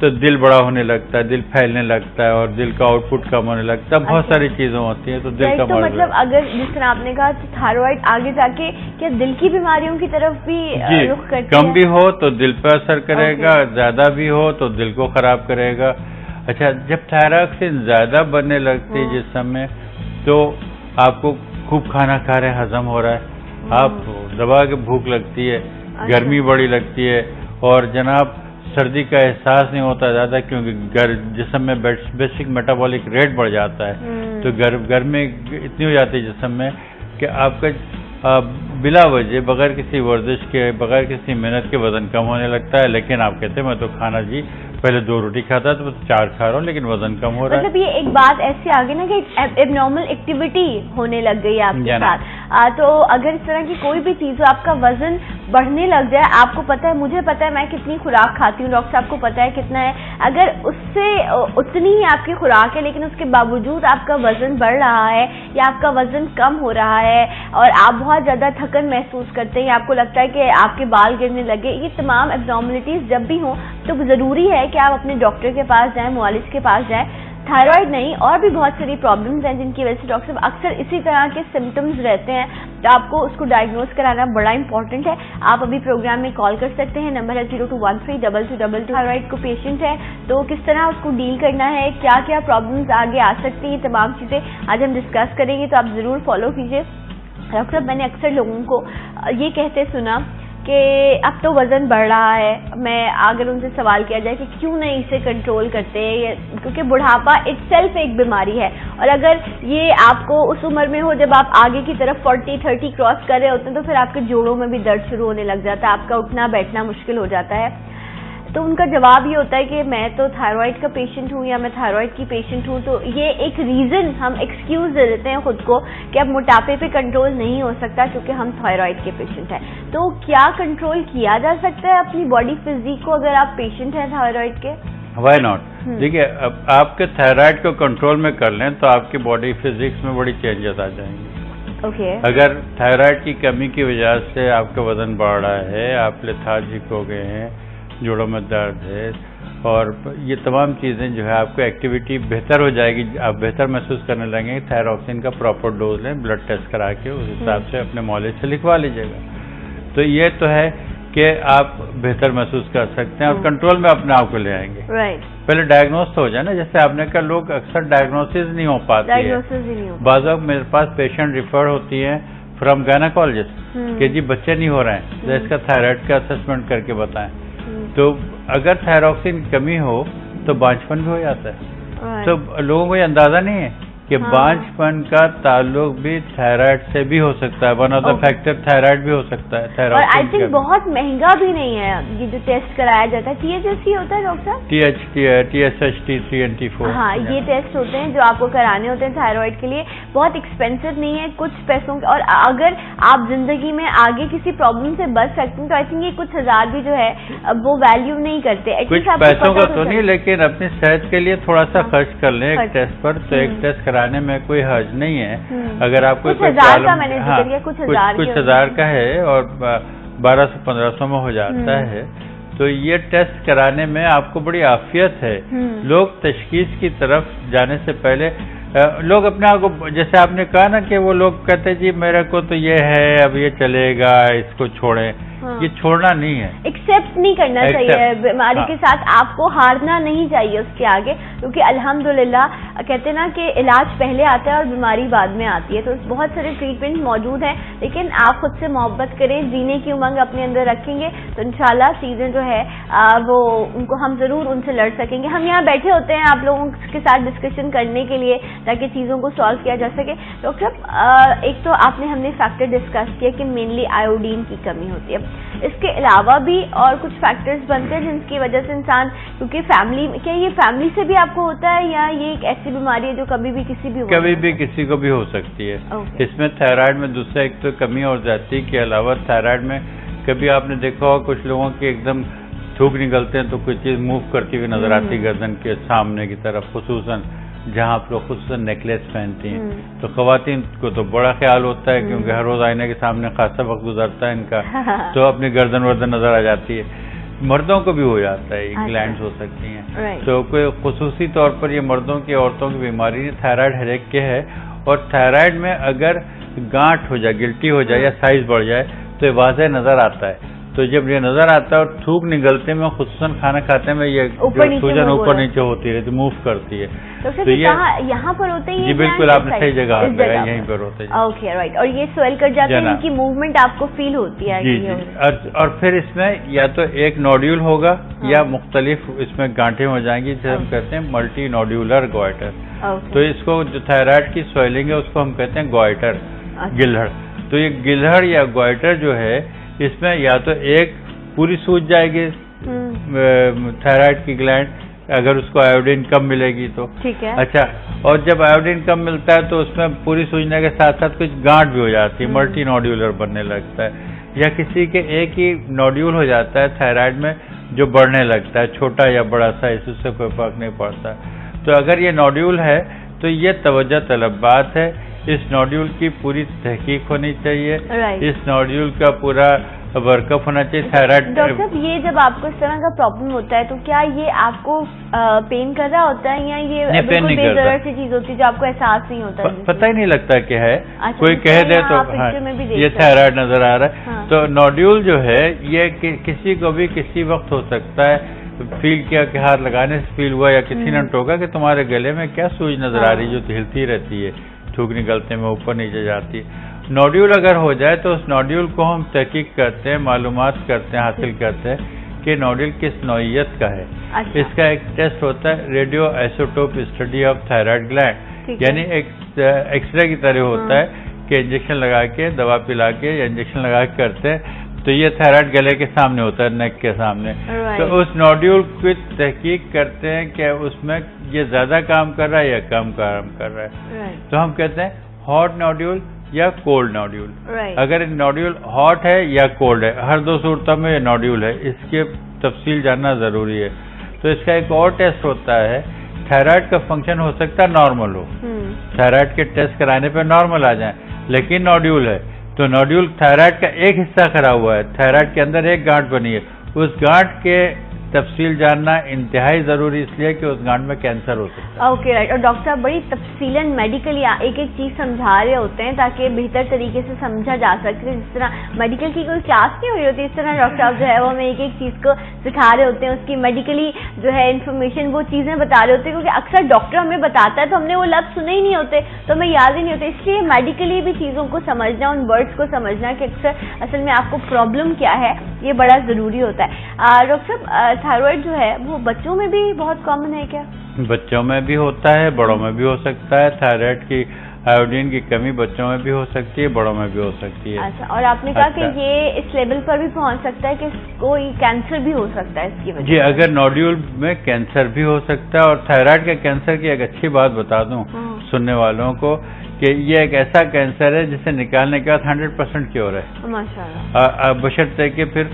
تو دل بڑا ہونے لگتا ہے, دل پھیلنے لگتا ہے, اور دل کا آؤٹ پٹ کم ہونے لگتا ہے, بہت ساری چیزیں ہوتی ہیں. تو دل کا مرض, مطلب اگر جس طرح آپ نے کہا تھائرائڈ آگے جا کے کیا دل کی بیماریوں کی طرف بھی رخ کرتی ہے؟ کم بھی ہو تو دل پہ اثر کرے گا, زیادہ بھی ہو تو دل کو خراب کرے گا. اچھا, جب تھائرائڈ زیادہ بننے لگتی ہے جسم میں, تو آپ کو خوب کھانا کھا رہے, ہضم ہو رہا ہے, آپ دبا کے بھوک لگتی ہے, گرمی بڑی لگتی ہے, اور جناب سردی کا احساس نہیں ہوتا زیادہ, کیونکہ جسم میں بیسک میٹابولک ریٹ بڑھ جاتا ہے. تو گرمی اتنی ہو جاتی ہے جسم میں کہ آپ کا بلا وجہ بغیر کسی ورزش کے, بغیر کسی محنت کے وزن کم ہونے لگتا ہے. لیکن آپ کہتے ہیں میں تو کھانا جی پہلے 2 روٹی کھاتا تو 4 کھا رہا ہوں, لیکن وزن کم ہو رہا ہے. مطلب یہ ایک بات ایسی آ گئی نا کہ ایب نارمل ایکٹیویٹی ہونے لگ گئی ہے آپ کے ساتھ. تو اگر اس طرح کی کوئی بھی چیز ہو, آپ کا وزن بڑھنے لگ جائے, آپ کو پتا ہے, مجھے پتا ہے میں کتنی خوراک کھاتی ہوں, ڈاکٹر صاحب کو پتا ہے کتنا ہے, اگر اس سے اتنی ہی آپ کی خوراک ہے لیکن اس کے باوجود آپ کا وزن بڑھ رہا ہے یا آپ کا وزن کم ہو رہا ہے اور آپ بہت زیادہ تھکن محسوس کرتے ہیں, آپ کو لگتا ہے کہ آپ کے بال گرنے لگے, یہ تمام ایبنارملٹیز جب بھی ہوں تو ضروری ہے کہ آپ اپنے ڈاکٹر کے پاس جائیں, معالج کے پاس جائیں. تھائرائڈ نہیں, اور بھی بہت ساری پرابلمز ہیں جن کی وجہ سے ڈاکٹر صاحب اکثر اسی طرح کے سمٹمز رہتے ہیں, تو آپ کو اس کو ڈائگنوز کرانا بڑا امپورٹنٹ ہے. آپ ابھی پروگرام میں کال کر سکتے ہیں, نمبر ہے 0213222222. تھائرائڈ کو پیشنٹ ہے تو کس طرح اس کو ڈیل کرنا ہے, کیا کیا پرابلمز آگے آ سکتی ہیں, یہ تمام چیزیں آج ہم ڈسکس کریں گے, تو آپ ضرور فالو کیجیے. ڈاکٹر صاحب, میں نے اکثر لوگوں کو یہ کہتے سنا کہ اب تو وزن بڑھ رہا ہے, میں اگر ان سے سوال کیا جائے کہ کیوں نہیں اسے کنٹرول کرتے, کیونکہ بڑھاپا اٹ سیلف ایک بیماری ہے, اور اگر یہ آپ کو اس عمر میں ہو جب آپ آگے کی طرف 40-30 کراس کر رہے ہوتے ہیں, تو پھر آپ کے جوڑوں میں بھی درد شروع ہونے لگ جاتا ہے, آپ کا اٹھنا بیٹھنا مشکل ہو جاتا ہے. تو ان کا جواب یہ ہوتا ہے کہ میں تو تھائرائڈ کا پیشنٹ ہوں یا میں تھائرائڈ کی پیشنٹ ہوں. تو یہ ایک ریزن, ہم ایکسکیوز دے دیتے ہیں خود کو کہ اب موٹاپے پہ کنٹرول نہیں ہو سکتا کیونکہ ہم تھائرائڈ کے پیشنٹ ہیں. تو کیا کنٹرول کیا جا سکتا ہے اپنی باڈی فزیک کو اگر آپ پیشنٹ ہیں تھائرائڈ کے؟ Why not. دیکھیے, اب آپ کے تھائرائڈ کو کنٹرول میں کر لیں تو آپ کی باڈی فزکس میں بڑی چینجز آ جائیں گے. اگر تھائرائڈ کی کمی کی وجہ سے آپ کا وزن بڑھ رہا ہے, آپ لیتھارجک ہو گئے ہیں, جوڑوں میں درد ہے, اور یہ تمام چیزیں جو ہے آپ کو ایکٹیویٹی بہتر ہو جائے گی, آپ بہتر محسوس کرنے لگیں گے. تھائروکسین کا پراپر ڈوز لیں, بلڈ ٹیسٹ کرا کے اس حساب سے اپنے معالج سے لکھوا لیجیے گا. تو یہ تو ہے کہ آپ بہتر محسوس کر سکتے ہیں اور کنٹرول میں اپنے آپ کو لے آئیں گے. پہلے ڈائگنوز تو ہو جائے نا, جیسے آپ نے کہا لوگ اکثر ڈائگنوسز نہیں ہو پاتی ہے. بعض وقت میرے پاس پیشنٹ ریفر ہوتی ہیں فرام گائنیکالوجسٹ کہ جی بچے نہیں ہو رہے ہیں, تو اس کا تھائرائڈ کا اسسمنٹ کر کے بتائیں. تو اگر تھائروکسین کی کمی ہو تو بانجھ پن بھی ہو جاتا ہے. تو لوگوں کو یہ اندازہ نہیں ہے کہ بانجھ پن کا تعلق بھی تھائرائڈ سے بھی ہو سکتا ہے. One of the factor thyroid بھی ہو سکتا ہے. اور آئی تھنک بہت مہنگا بھی نہیں ہے یہ جو ٹیسٹ کرایا جاتا ہے. ٹی ایچ ایس ہوتا ہے ڈاکٹر صاحب, T S H T3 and T4. ہاں, یہ ٹیسٹ ہوتے ہیں جو آپ کو کرانے ہوتے ہیں تھائرائڈ کے لیے. بہت ایکسپینسو نہیں ہے, کچھ پیسوں کے, اور اگر آپ زندگی میں آگے کسی پرابلم سے بچ سکتے ہیں تو آئی تھنک یہ کچھ ہزار بھی جو ہے وہ ویلیو نہیں کرتے. کچھ پیسوں کا تو نہیں, لیکن اپنی صحت کے لیے تھوڑا سا خرچ کر لیں ایک ٹیسٹ پر, تو ایک ٹیسٹ کرانے میں کوئی حرج نہیں ہے. اگر آپ کو کچھ ہزار کا ہے اور 1200-1500 میں ہو جاتا ہے تو یہ ٹیسٹ کرانے میں آپ کو بڑی عافیت ہے. لوگ تشخیص کی طرف جانے سے پہلے لوگ اپنے آپ کو, جیسے آپ نے کہا نا کہ وہ لوگ کہتے جی میرے کو تو یہ ہے, اب یہ چلے گا, اس کو چھوڑیں. یہ چھوڑنا نہیں ہے, ایکسپٹ نہیں کرنا چاہیے بیماری کے ساتھ. آپ کو ہارنا نہیں چاہیے اس کے آگے, کیونکہ الحمدللہ کہتے ہیں نا کہ علاج پہلے آتا ہے اور بیماری بعد میں آتی ہے. تو بہت سارے ٹریٹمنٹ موجود ہیں, لیکن آپ خود سے محبت کریں, جینے کی امنگ اپنے اندر رکھیں گے تو انشاءاللہ چیزیں جو ہے وہ ان کو ہم ضرور ان سے لڑ سکیں گے. ہم یہاں بیٹھے ہوتے ہیں آپ لوگوں کے ساتھ ڈسکشن کرنے کے لیے تاکہ چیزوں کو سالو کیا جا سکے. ڈاکٹر صاحب, ایک تو آپ نے ہم نے فیکٹر ڈسکس کیا کہ مینلی آیوڈین کی کمی ہوتی ہے, اس کے علاوہ بھی اور کچھ فیکٹرز بنتے ہیں جن کی وجہ سے انسان, کیونکہ فیملی, کیا یہ فیملی سے بھی آپ کو ہوتا ہے یا یہ ایک ایسی بیماری ہے جو کبھی بھی کسی کو بھی ہو سکتی ہے؟ اس میں تھائرائڈ میں دوسرا ایک تو کمی اور زیادتی کے علاوہ تھائرائڈ میں کبھی آپ نے دیکھا ہو کچھ لوگوں کے ایک دم تھوک نکلتے ہیں تو کوئی چیز موو کرتی ہوئی نظر آتی گردن کے سامنے کی طرف, خصوصاً جہاں آپ لوگ خصوصاً نیکلیس پہنتی ہیں. تو خواتین کو تو بڑا خیال ہوتا ہے کیونکہ ہر روز آئینے کے سامنے خاصا وقت گزرتا ہے ان کا, تو اپنی گردن نظر آ جاتی ہے. مردوں کو بھی ہو جاتا ہے, یہ گلینڈز ہو سکتی ہیں. تو کوئی خصوصی طور پر یہ مردوں کی عورتوں کی بیماری نہیں, تھائرائڈ ہر ایک کے ہے. اور تھائرائڈ میں اگر گانٹ ہو جائے, گلٹی ہو جائے یا سائز بڑھ جائے تو یہ واضح نظر آتا ہے. تو جب یہ نظر آتا ہے اور تھوک نگلتے میں, خصوصاً کھانا کھاتے میں یہ سوجن اوپر نیچے ہوتی رہتی, موو کرتی ہے. تو یہ یہاں پر ہوتے ہیں؟ جی بالکل, آپ نے صحیح جگہ لگایا, یہیں پر ہوتے ہیں. Okay right. اور یہ سویل کر جاتے ہیں, ان کی موومنٹ آپ کو فیل ہوتی ہے؟ جی جی. اور پھر اس میں یا تو ایک نوڈیول ہوگا یا مختلف اس میں گانٹھیں ہو جائیں گی, جسے ہم کہتے ہیں ملٹی نوڈیولر گوائٹر. تو اس کو جو تھائرائڈ کی سویلنگ ہے اس کو ہم کہتے ہیں گوائٹر, گلہڑ. تو یہ گلہڑ یا گوائٹر جو ہے, اس میں یا تو ایک پوری سوج جائے گی تھائرائڈ کی گلینڈ, اگر اس کو آیوڈین کم ملے گی تو. ٹھیک ہے. اچھا, اور جب آیوڈین کم ملتا ہے تو اس میں پوری سوجنے کے ساتھ ساتھ کچھ گانٹ بھی ہو جاتی ہے, ملٹی نوڈیولر بننے لگتا ہے. یا کسی کے ایک ہی نوڈیول ہو جاتا ہے تھائرائڈ میں جو بڑھنے لگتا ہے, چھوٹا یا بڑا سائز, اس سے کوئی فرق نہیں پڑتا. تو اگر یہ نوڈیول ہے تو یہ توجہ طلب بات ہے. اس نوڈیول کی پوری تحقیق ہونی چاہیے, اس نوڈیول کا پورا ورک اپ ہونا چاہیے. تھائرائڈ ڈاکٹر صاحب, یہ جب آپ کو اس طرح کا پرابلم ہوتا ہے تو کیا یہ آپ کو پین کر رہا ہوتا ہے یا یہ بالکل بے ضرر سی چیز ہوتی ہے جو آپ کو احساس نہیں ہوتا؟ پتہ ہی نہیں لگتا کہ ہے, کوئی کہہ دے تو یہ تھائرائڈ نظر آ رہا ہے. تو نوڈیول جو ہے یہ کسی کو بھی کسی وقت ہو سکتا ہے. فیل کیا کہ ہاتھ لگانے سے فیل ہوا, یا کسی نے ٹوکا کہ تمہارے گلے میں کیا سوج نظر آ رہی جو ہلتی رہتی ہے, تھوک نکلتے میں اوپر نیچے جاتی ہے. نوڈیول اگر ہو جائے تو اس نوڈیول کو ہم تحقیق کرتے ہیں, معلومات کرتے ہیں, حاصل کرتے ہیں کہ نوڈیول کس نوعیت کا ہے. اس کا ایک ٹیسٹ ہوتا ہے radio isotope study of thyroid gland, یعنی ایک ایکس رے کی طرح ہوتا ہے کہ انجیکشن لگا کے, دوا پلا کے یا انجیکشن لگا کے کرتے ہیں. تو یہ تھائرائڈ گلے کے سامنے ہوتا ہے, نیک کے سامنے. تو اس نوڈیول کی تحقیق کرتے ہیں کہ اس میں یہ زیادہ کام کر رہا ہے یا کم کام کر رہا ہے. تو ہم کہتے ہیں ہاٹ نوڈیول یا کولڈ نوڈیول. اگر نوڈیول ہاٹ ہے یا کولڈ ہے, ہر دو صورتوں میں یہ نوڈیول ہے, اس کی تفصیل جاننا ضروری ہے. تو اس کا ایک اور ٹیسٹ ہوتا ہے, تھائرائڈ کا فنکشن ہو سکتا ہے نارمل ہو, تھائرائڈ کے ٹیسٹ کرانے پہ نارمل آ جائیں, لیکن نوڈیول ہے. تو نوڈیول تھائرائڈ کا ایک حصہ خراب ہوا ہے, تھائرائڈ کے اندر ایک گانٹ بنی ہے, اس گانٹ کے تفصیل جاننا انتہائی ضروری, اس لیے کہ اس گانٹ میں کینسر ہو سکتا ہے. Okay right. اور ڈاکٹر صاحب بڑی تفصیلاً میڈیکلی ایک ایک چیز سمجھا رہے ہوتے ہیں تاکہ بہتر طریقے سے سمجھا جا سکے. جس طرح میڈیکل کی کوئی کلاس نہیں ہو رہی ہوتی, اس طرح ڈاکٹر صاحب جو ہے وہ ہمیں ایک ایک چیز کو سکھا رہے ہوتے ہیں, اس کی میڈیکلی جو ہے انفارمیشن وہ چیزیں بتا رہے ہوتے ہیں. کیونکہ اکثر ڈاکٹر ہمیں بتاتا ہے تو ہم نے وہ لفظ سنے ہی نہیں ہوتے, تو ہمیں یاد ہی نہیں ہوتے. اس لیے میڈیکلی بھی چیزوں کو سمجھنا, ان ورڈس کو سمجھنا کہ اصل میں آپ کو پرابلم کیا ہے, یہ بڑا ضروری ہوتا ہے. ڈاکٹر صاحب, تھائرائڈ جو ہے وہ بچوں میں بھی بہت کامن ہے کیا؟ بچوں میں بھی ہوتا ہے, بڑوں میں بھی ہو سکتا ہے. تھائرائڈ کی آیوڈین کی کمی بچوں میں بھی ہو سکتی ہے, بڑوں میں بھی ہو سکتی ہے. اچھا, اور آپ نے کہا کہ یہ اس لیول پر بھی پہنچ سکتا ہے کہ کوئی کینسر بھی ہو سکتا ہے اس کی وجہ سے. جی, اگر نوڈیول میں کینسر بھی ہو سکتا ہے. اور تھائرائڈ کے کینسر کی ایک اچھی بات بتا دوں سننے والوں کو کہ یہ ایک ایسا کینسر ہے جسے نکالنے کے بعد 100% کیور ہے, ماشاءاللہ, بشرطے کہ پھر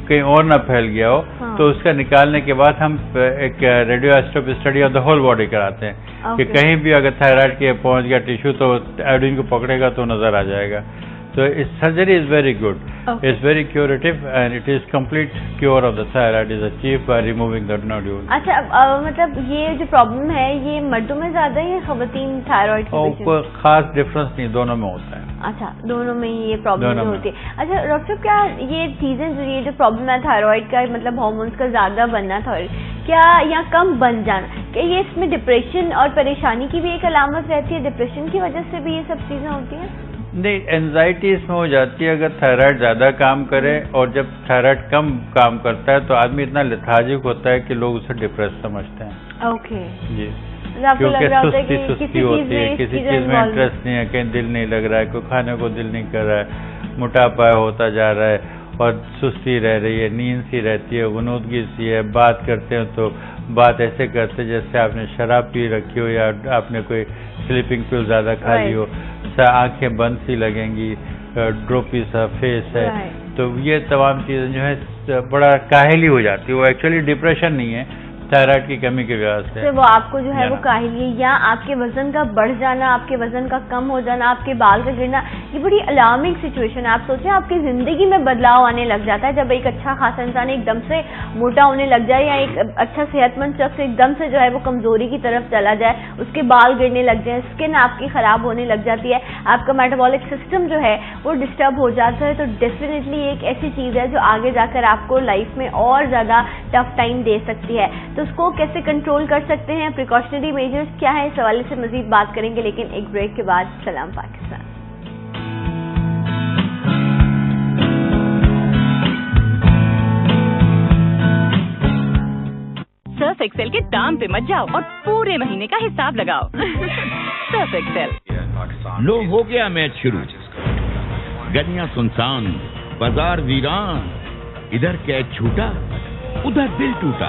کہیں اور نہ پھیل گیا ہو. تو اس کا نکالنے کے بعد ہم ایک radio isotope study of the whole body کراتے ہیں کہ کہیں بھی اگر تھائرائڈ کے پہنچ گیا ٹیشو تو آیوڈین کو پکڑے گا تو نظر آ جائے گا. So surgery is very good. Okay. It's very curative and it is complete cure of the thyroid is achieved by removing the nodule. اچھا, مطلب یہ جو پرابلم ہے یہ مردوں میں زیادہ ہے یا خواتین تھائرائڈ کی وجہ سے؟ کوئی خاص ڈفرنس نہیں, دونوں میں ہوتا ہے. اچھا, دونوں میں یہ پرابلم ہوتی ہے. اچھا ڈاکٹر صاحب, کیا یہ چیزیں جو یہ جو پرابلم ہے تھائرائڈ کا, مطلب ہارمونس کا زیادہ بننا تھائرائڈ کیا یا کم بن جانا, کہ یہ اس میں ڈپریشن اور پریشانی کی بھی ایک علامت رہتی ہے؟ ڈپریشن کی وجہ سے بھی یہ سب چیزیں ہوتی ہیں؟ نہیں, اینزائٹی اس میں ہو جاتی ہے اگر تھائرائڈ زیادہ کام کرے, اور جب تھائرائڈ کم کام کرتا ہے تو آدمی اتنا لیتھارجک ہوتا ہے کہ لوگ اسے ڈپریس سمجھتے ہیں. اوکے جی, کیونکہ سستی ہوتی ہے, کسی چیز میں انٹرسٹ نہیں ہے, کہیں دل نہیں لگ رہا ہے, کوئی کھانے کو دل نہیں کر رہا ہے, موٹاپا ہوتا جا رہا ہے اور سستی رہ رہی ہے, نیند سی رہتی ہے, غنودگی سی ہے, بات کرتے ہیں تو بات ایسے کرتے جیسے آپ نے شراب پی رکھی ہو یا آپ نے کوئی سلیپنگ پل زیادہ کھا لی ہو, آنکھیں بند سی لگیں گی, ڈروپی سا فیس ہے. تو یہ تمام چیزیں جو ہے بڑا کاہلی ہو جاتی ہے. وہ ایکچولی ڈپریشن نہیں ہے, تھائرائڈ کی کمی کی وجہ سے وہ آپ کو جو ہے وہ کاہلی یا آپ کے وزن کا بڑھ جانا، آپ کے وزن کا کم ہو جانا، آپ کے بال کا گرنا، یہ بڑی الارمنگ سچویشن ہے. آپ سوچیں آپ کی زندگی میں بدلاؤ آنے لگ جاتا ہے جب ایک اچھا خاصا انسان ایک دم سے موٹا ہونے لگ جائے یا ایک اچھا صحت مند شخص ایک دم سے جو ہے وہ کمزوری کی طرف چلا جائے، اس کے بال گرنے لگ جائیں، اسکن آپ کی خراب ہونے لگ جاتی ہے، آپ کا میٹابولک سسٹم جو ہے وہ ڈسٹرب ہو جاتا ہے. تو ڈیفینیٹلی ایک ایسی چیز ہے جو آگے جا کر آپ کو لائف میں اور زیادہ ٹف ٹائم دے سکتی ہے. تو اس کو کیسے کنٹرول کر سکتے ہیں، پریکاشنری میجرز کیا ہے، اس حوالے سے مزید بات کریں گے، لیکن ایک بریک کے بعد. سلام پاکستان. سرف ایکسل کے دام پہ مت جاؤ اور پورے مہینے کا حساب لگاؤ. سرف ایکسل. لو ہو گیا میچ شروع، گلیاں سنسان، بازار ویران، ادھر کیچ چھوٹا ادھر دل ٹوٹا.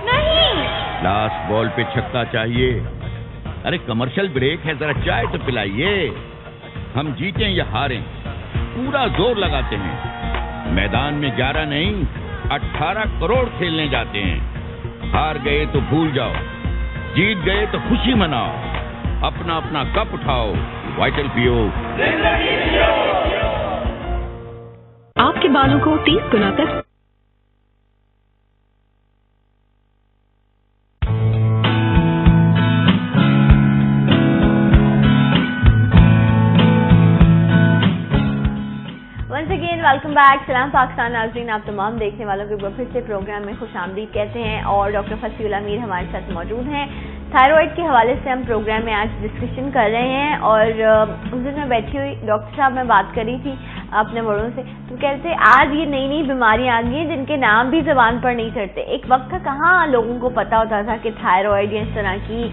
نہیں، لاسٹ بال پہ چھکا چاہیے. ارے کمرشل بریک ہے، ذرا چائے تو پلائیے. ہم جیتیں یا ہاریں پورا زور لگاتے ہیں. میدان میں 11 نہیں 18 کروڑ کھیلنے جاتے ہیں. ہار گئے تو بھول جاؤ، جیت گئے تو خوشی مناؤ. اپنا اپنا کپ اٹھاؤ، وائٹل پیو. آپ کے بالوں کو 30 گنا تک ویلکم بیک. سلام پاکستان ناظرین، آپ تمام دیکھنے والوں کو پھر سے پروگرام میں خوش آمدید کہتے ہیں اور ڈاکٹر فصیح اللہ میر ہمارے ساتھ موجود ہیں. تھائرائڈ کے حوالے سے ہم پروگرام میں آج ڈسکشن کر رہے ہیں اور اس دن میں بیٹھی ہوئی ڈاکٹر صاحب میں بات کر رہی تھی اپنے بڑوں سے، تو کہتے ہیں آج یہ نئی نئی بیماریاں آ گئی ہیں جن کے نام بھی زبان پر نہیں چڑھتے. ایک وقت تھا کہاں لوگوں کو پتا ہوتا تھا کہ تھائرائڈ یا اس طرح کی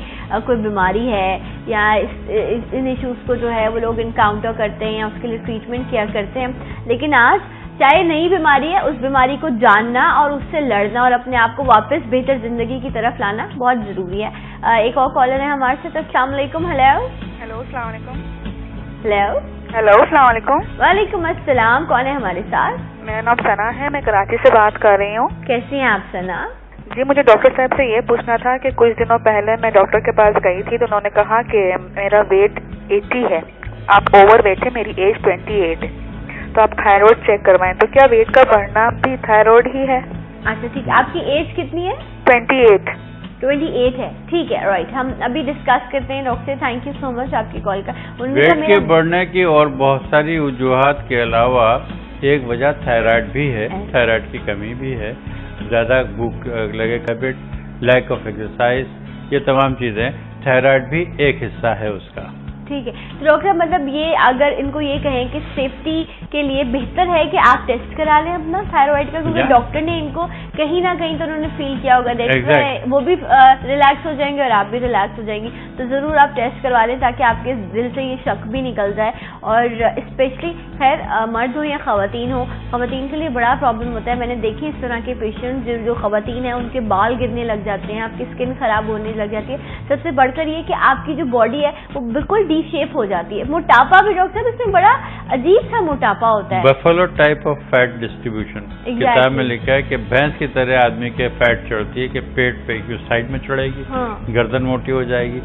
کوئی بیماری ہے یا ان ایشوز کو جو ہے وہ لوگ انکاؤنٹر کرتے ہیں یا اس کے لیے ٹریٹمنٹ کیا کرتے ہیں. لیکن آج چاہے نئی بیماری ہے، اس بیماری کو جاننا اور اس سے لڑنا اور اپنے آپ کو واپس بہتر زندگی کی طرف لانا بہت ضروری ہے. ایک اور کالر ہے ہمارے ساتھ. السلام علیکم. ہیلو السلام علیکم. ہیلو السلام علیکم. وعلیکم السلام. کون ہے ہمارے ساتھ؟ میرا نام ثنا ہے، میں کراچی سے بات کر رہی ہوں. کیسی ہیں آپ ثنا؟ جی مجھے ڈاکٹر صاحب سے یہ پوچھنا تھا کہ کچھ دنوں پہلے میں ڈاکٹر کے پاس گئی تھی تو انہوں نے کہا کہ میرا ویٹ 80 ہے، آپ اوور ویٹ ہے، میری ایج 28 ہے، تو آپ تھائرائڈ چیک کروائیں. تو کیا ویٹ کا بڑھنا بھی تھائرائڈ ہی ہے؟ اچھا ٹھیک ہے. آپ کی ایج کتنی ہے؟ 28 ہے. ٹھیک ہے، رائٹ. ہم ابھی ڈسکس کرتے ہیں ڈاکٹر. تھینک یو سو مچ آپ کی کال کا. ویٹ کے بڑھنے کی اور بہت ساری وجوہات کے علاوہ ایک وجہ تھائرائڈ بھی ہے. تھائرائڈ کی کمی بھی ہے، زیادہ بھوک لگے ہیبٹ، لیک آف ایکسرسائز، یہ تمام چیزیں. تھائرائڈ بھی ایک حصہ ہے اس کا. ٹھیک ہے. تو ڈاکٹر مطلب یہ اگر ان کو یہ کہیں کہ سیفٹی کے لیے بہتر ہے کہ آپ ٹیسٹ کرا لیں اپنا تھائرائڈ کا، کیونکہ ڈاکٹر نے ان کو کہیں نہ کہیں تو انہوں نے فیل کیا ہوگا وہ بھی ریلیکس ہو جائیں گے اور آپ بھی ریلیکس ہو جائیں گی. تو ضرور آپ ٹیسٹ کروا لیں تاکہ آپ کے دل سے یہ شک بھی نکل جائے. اور اسپیشلی خیر مرد ہو یا خواتین ہو، خواتین کے لیے بڑا پرابلم ہوتا ہے. میں نے دیکھی اس طرح کے پیشنٹ جو خواتین ہیں ان کے بال گرنے لگ جاتے ہیں، آپ کی اسکن خراب ہونے لگ جاتی ہے. سب سے بڑھ کر یہ کہ آپ کی جو باڈی ہے وہ بالکل شیپ ہو جاتی ہے. موٹاپا بھی ڈاکٹر صاحب اس میں بڑا عجیب سا موٹاپا ہوتا ہے. Buffalo type of fat distribution کتاب میں لکھا ہے کہ بھینس کی طرح آدمی کے فیٹ چڑھتی ہے کہ پیٹ پہ سائڈ میں چڑھے گی، گردن موٹی ہو جائے گی،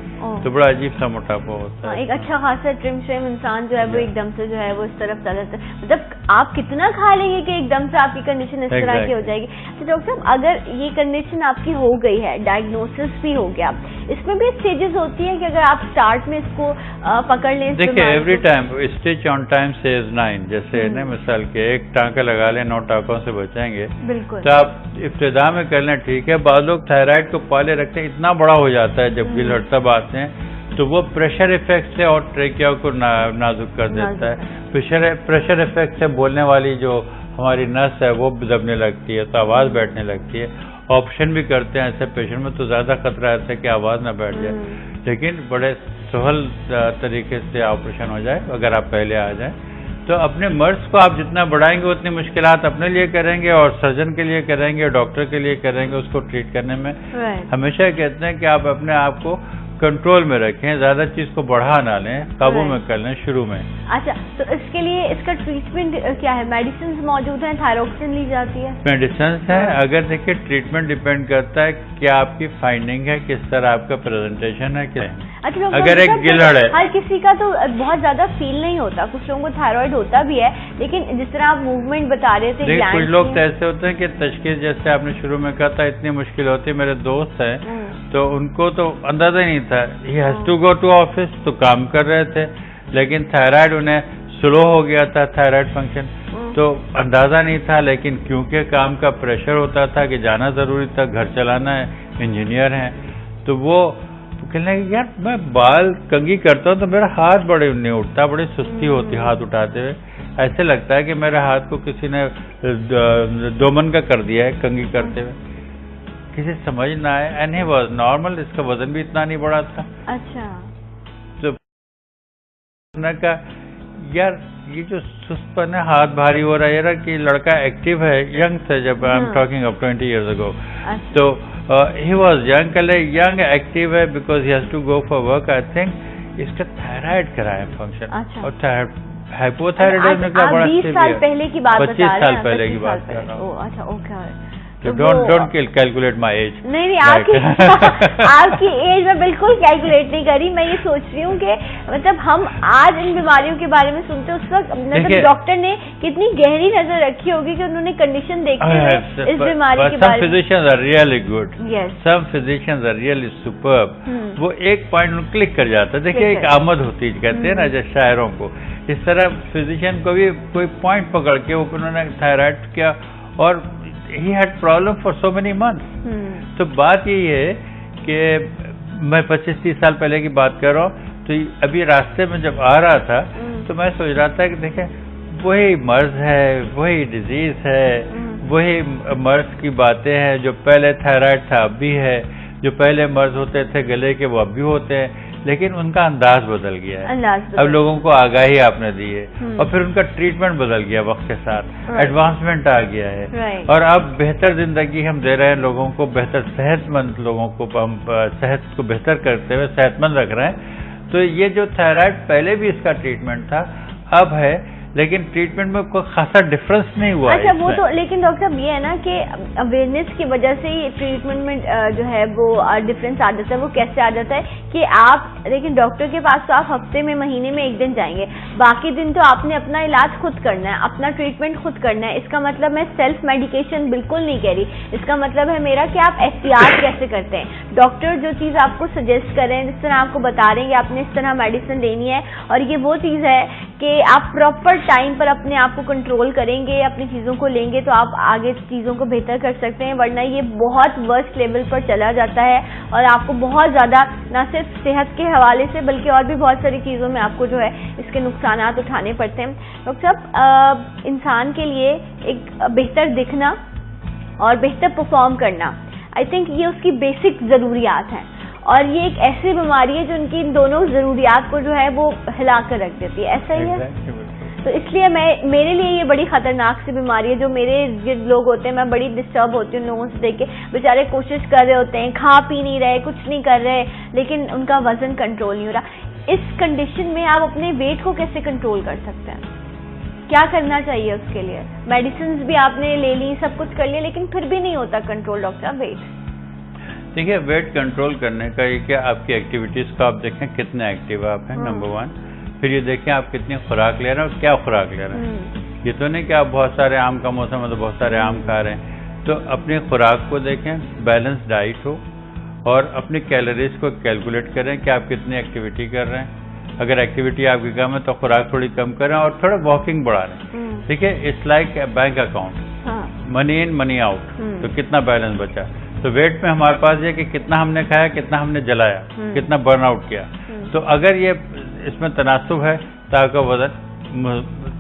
تو بڑا عجیب سا موٹاپا ہوتا ہے. ایک اچھا خاصا ٹرم شرم انسان جو ہے وہ ایک دم سے جو ہے وہ اس طرف چلا جاتا ہے. مطلب آپ کتنا کھا لیں گے کہ ایک دم سے آپ کی کنڈیشن اس طرح کی ہو جائے گی. تو ڈاکٹر صاحب اگر یہ کنڈیشن آپ کی ہو گئی ہے، ڈائگنوسس بھی ہو گیا، اس میں بھی اسٹیجز ہوتی ہیں کہ اگر آپ اسٹارٹ میں اس کو پکڑ لیں؟ دیکھیں every time stitch on time saves 9، جیسے نا مثال کے ایک ٹانکا لگا لیں 9 ٹانکوں سے بچیں گے. بالکل. تو آپ ابتدا میں کر لیں ٹھیک ہے. بعض لوگ تھائرائڈ کو پالے رکھتے ہیں، اتنا بڑا ہو جاتا ہے جب گل ہٹتا آتے ہیں تو وہ پریشر افیکٹ سے اور ٹریکیا کو نازک کر دیتا ہے. پریشر افیکٹ سے بولنے والی جو ہماری نس ہے وہ دبنے لگتی ہے تو آواز بیٹھنے لگتی ہے. آپریشن بھی کرتے ہیں ایسے پیشنٹ میں تو زیادہ خطرہ ایسا ہے کہ آواز نہ بیٹھ جائے، لیکن بڑے سہل طریقے سے آپریشن ہو جائے اگر آپ پہلے آ جائیں. تو اپنے مرض کو آپ جتنا بڑھائیں گے اتنی مشکلات اپنے لیے کریں گے اور سرجن کے لیے کریں گے، ڈاکٹر کے لیے کریں گے اس کو ٹریٹ کرنے میں. ہمیشہ کہتے ہیں کہ آپ اپنے آپ کو کنٹرول میں رکھیں, زیادہ چیز کو بڑھا نہ لیں, قابو میں کر لیں شروع میں. اچھا, تو اس کے لیے اس کا ٹریٹمنٹ کیا ہے؟ میڈیسنز موجود ہیں, تھائروکسین لی جاتی ہے؟ میڈیسنس ہیں. اگر دیکھیں ٹریٹمنٹ ڈیپینڈ کرتا ہے کیا آپ کی فائنڈنگ ہے, کس طرح آپ کا پریزنٹیشن ہے. کیا اچھا, اگر ایک گلڑ ہے, ہر کسی کا تو بہت زیادہ فیل نہیں ہوتا, کچھ لوگوں کو تھائرائڈ ہوتا بھی ہے, لیکن جس طرح آپ موومنٹ بتا رہے تھے, کچھ لوگ تو ایسے ہوتے ہیں کہ تشخیص, جیسے آپ نے شروع میں کہا تھا اتنی مشکل ہوتی ہے. میرے دوست ہیں تو ان کو تو اندازہ ہی نہیں تھا, he has to go to office, تو کام کر رہے تھے, لیکن تھائرائڈ انہیں سلو ہو گیا تھا, تھائرائڈ فنکشن, تو اندازہ نہیں تھا. لیکن کیونکہ کام کا پریشر ہوتا تھا کہ جانا ضروری تھا, گھر چلانا ہے, انجینئر ہیں, تو وہ کہنے لگے یار میں بال کنگھی کرتا ہوں تو میرا ہاتھ بڑے نہیں اٹھتا, بڑی سستی ہوتی ہاتھ اٹھاتے ہوئے, ایسے لگتا ہے کہ میرے ہاتھ کو کسی نے دومن کا کر دیا ہے کنگھی کرتے ہوئے. کسی سمجھ نہ آئے, اینڈ ہی واز نارمل, اس کا وزن بھی اتنا نہیں بڑا تھا. اچھا, تو نے کہا یار یہ جو سست پن ہے, ہاتھ بھاری ہو رہا ہے, یار کہ لڑکا ایکٹیو ہے, ینگ تھا جب I am talking of 20 years ago, تو ہی واز ینگ, کل ینگ ایکٹیو ہے because he has to go for work. I think اس کا تھائرائڈ کرا ہے فنکشن, اور ہائپو تھائرائڈ کا بڑا 20 سال پہلے کی بات, 25 سال پہلے کی بات کر رہا ہوں. اچھا, okay. Don't calculate my age. نہیں, آپ کی ایج میں بالکل کیلکولیٹ نہیں کری. میں یہ سوچ رہی ہوں کہ مطلب ہم آج ان بیماریوں کے بارے میں سنتے, اس وقت مطلب ڈاکٹر نے کتنی گہری نظر رکھی ہوگی کہ انہوں نے کنڈیشن دیکھی ہے اس بیماری کے بارے میں. Some physicians are really good. Some physicians are really superb. وہ ایک پوائنٹ کلک کر جاتا ہے. دیکھیے ایک آمد ہوتی کہتے ہیں نا جیسے شاعروں کو, اس طرح فزیشین کو بھی کوئی پوائنٹ پکڑ کے وہ انہوں نے تھائرائڈ کیا, اور he had problem for so many months. تو بات یہی ہے کہ میں 25-30 سال پہلے کی بات کر رہا ہوں, تو ابھی راستے میں جب آ رہا تھا تو میں سوچ رہا تھا کہ دیکھیں وہی مرض ہے, وہی ڈیزیز ہے, وہی مرض کی باتیں ہیں جو پہلے تھائرائڈ تھا اب بھی ہے, جو پہلے مرض ہوتے تھے گلے کے وہ اب بھی ہوتے ہیں, لیکن ان کا انداز بدل گیا ہے. اب لوگوں کو آگاہی آپ نے دی ہے, اور پھر ان کا ٹریٹمنٹ بدل گیا وقت کے ساتھ, ایڈوانسمنٹ آ گیا ہے, اور اب بہتر زندگی ہم دے رہے ہیں لوگوں کو, بہتر صحت مند لوگوں کو ہم صحت کو بہتر کرتے ہوئے صحت مند رکھ رہے ہیں. تو یہ جو تھائرائڈ پہلے بھی اس کا ٹریٹمنٹ تھا, اب ہے, لیکن ٹریٹمنٹ میں کوئی خاصا ڈفرنس نہیں ہوا. اچھا, وہ تو لیکن ڈاکٹر صاحب یہ ہے نا کہ اویئرنیس کی وجہ سے یہ ٹریٹمنٹ میں جو ہے وہ ڈفرینس آ جاتا ہے. وہ کیسے آ جاتا ہے کہ آپ لیکن ڈاکٹر کے پاس تو آپ ہفتے میں مہینے میں ایک دن جائیں گے, باقی دن تو آپ نے اپنا علاج خود کرنا ہے, اپنا ٹریٹمنٹ خود کرنا ہے. اس کا مطلب میں سیلف میڈیکیشن بالکل نہیں کہہ رہی, اس کا مطلب ہے میرا کہ آپ احتیاط کیسے کرتے ہیں. ڈاکٹر جو چیز آپ کو سجیسٹ کر رہے ہیں, جس طرح آپ کو بتا رہے ہیں کہ آپ نے اس طرح میڈیسن لینی ہے, اور یہ وہ چیز ہے کہ آپ پراپر ٹائم پر اپنے آپ کو کنٹرول کریں گے, اپنی چیزوں کو لیں گے, تو آپ آگے چیزوں کو بہتر کر سکتے ہیں. ورنہ یہ بہت ورسٹ لیول پر چلا جاتا ہے, اور آپ کو بہت زیادہ نہ صرف صحت کے حوالے سے بلکہ اور بھی بہت ساری چیزوں میں آپ کو جو ہے اس کے نقصانات اٹھانے پڑتے ہیں. ڈاکٹر صاحب, انسان کے لیے ایک بہتر دکھنا اور بہتر پرفارم کرنا, آئی تھنک یہ اس کی بیسک ضروریات ہیں, اور یہ ایک ایسی بیماری ہے جو ان کی ان دونوں ضروریات کو جو ہے وہ ہلا کر رکھ دیتی ہے. ایسا ہی ہے. تو اس لیے میرے لیے یہ بڑی خطرناک سی بیماری ہے. جو میرے لوگ ہوتے ہیں, میں بڑی ڈسٹرب ہوتی ہوں ان لوگوں سے دیکھ کے, بیچارے کوشش کر رہے ہوتے ہیں, کھا پی نہیں رہے, کچھ نہیں کر رہے, لیکن ان کا وزن کنٹرول نہیں ہو رہا. اس کنڈیشن میں آپ اپنے ویٹ کو کیسے کنٹرول کر سکتے ہیں؟ کیا کرنا چاہیے اس کے لیے؟ میڈیسنز بھی آپ نے لے لی, سب کچھ کر لیا, لیکن پھر بھی نہیں ہوتا کنٹرول ڈاکٹر صاحب ویٹ. دیکھیے ویٹ کنٹرول کرنے کا یہ کہ آپ کی ایکٹیویٹیز کو آپ دیکھیں کتنے ایکٹیو آپ ہیں, نمبر 1. پھر یہ دیکھیں آپ کتنی خوراک لے رہے ہیں اور کیا خوراک لے رہے ہیں. یہ تو نہیں کہ آپ بہت سارے آم کا موسم ہے تو بہت سارے آم کھا رہے ہیں. تو اپنی خوراک کو دیکھیں, بیلنس ڈائٹ ہو, اور اپنی کیلوریز کو کیلکولیٹ کریں کہ آپ کتنی ایکٹیویٹی کر رہے ہیں. اگر ایکٹیویٹی آپ کی کم ہے تو خوراک تھوڑی کم کریں, اور تھوڑا واکنگ بڑھا لیں. ٹھیک ہے, it's like bank account, money in money out, تو کتنا بیلنس بچا. تو ویٹ میں ہمارے پاس یہ کہ کتنا ہم نے کھایا, کتنا ہم نے جلایا, کتنا برن آؤٹ کیا. تو اگر یہ اس میں تناسب ہے تو آپ کا وزن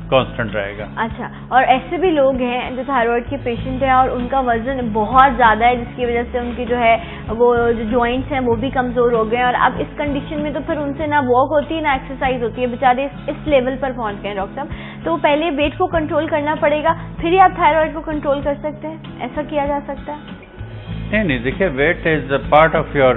کانسٹنٹ رہے گا. اچھا, اور ایسے بھی لوگ ہیں جو تھائرائڈ کے پیشنٹ ہیں اور ان کا وزن بہت زیادہ ہے, جس کی وجہ سے ان کی جو ہے وہ جو جوائنٹس ہیں وہ بھی کمزور ہو گئے ہیں, اور اب اس کنڈیشن میں تو پھر ان سے نہ واک ہوتی ہے نہ ایکسرسائز ہوتی ہے, بیچارے اس لیول پر پہنچ گئے ہیں ڈاکٹر صاحب. تو پہلے ویٹ کو کنٹرول کرنا پڑے گا, پھر ہی آپ تھائرائڈ کو کنٹرول کر سکتے ہیں. ایسا کیا جا سکتا ہے؟ نہیں, دیکھیے weight is a part of your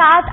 7,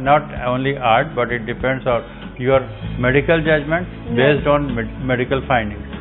not only art but it depends on your medical judgment based on medical findings.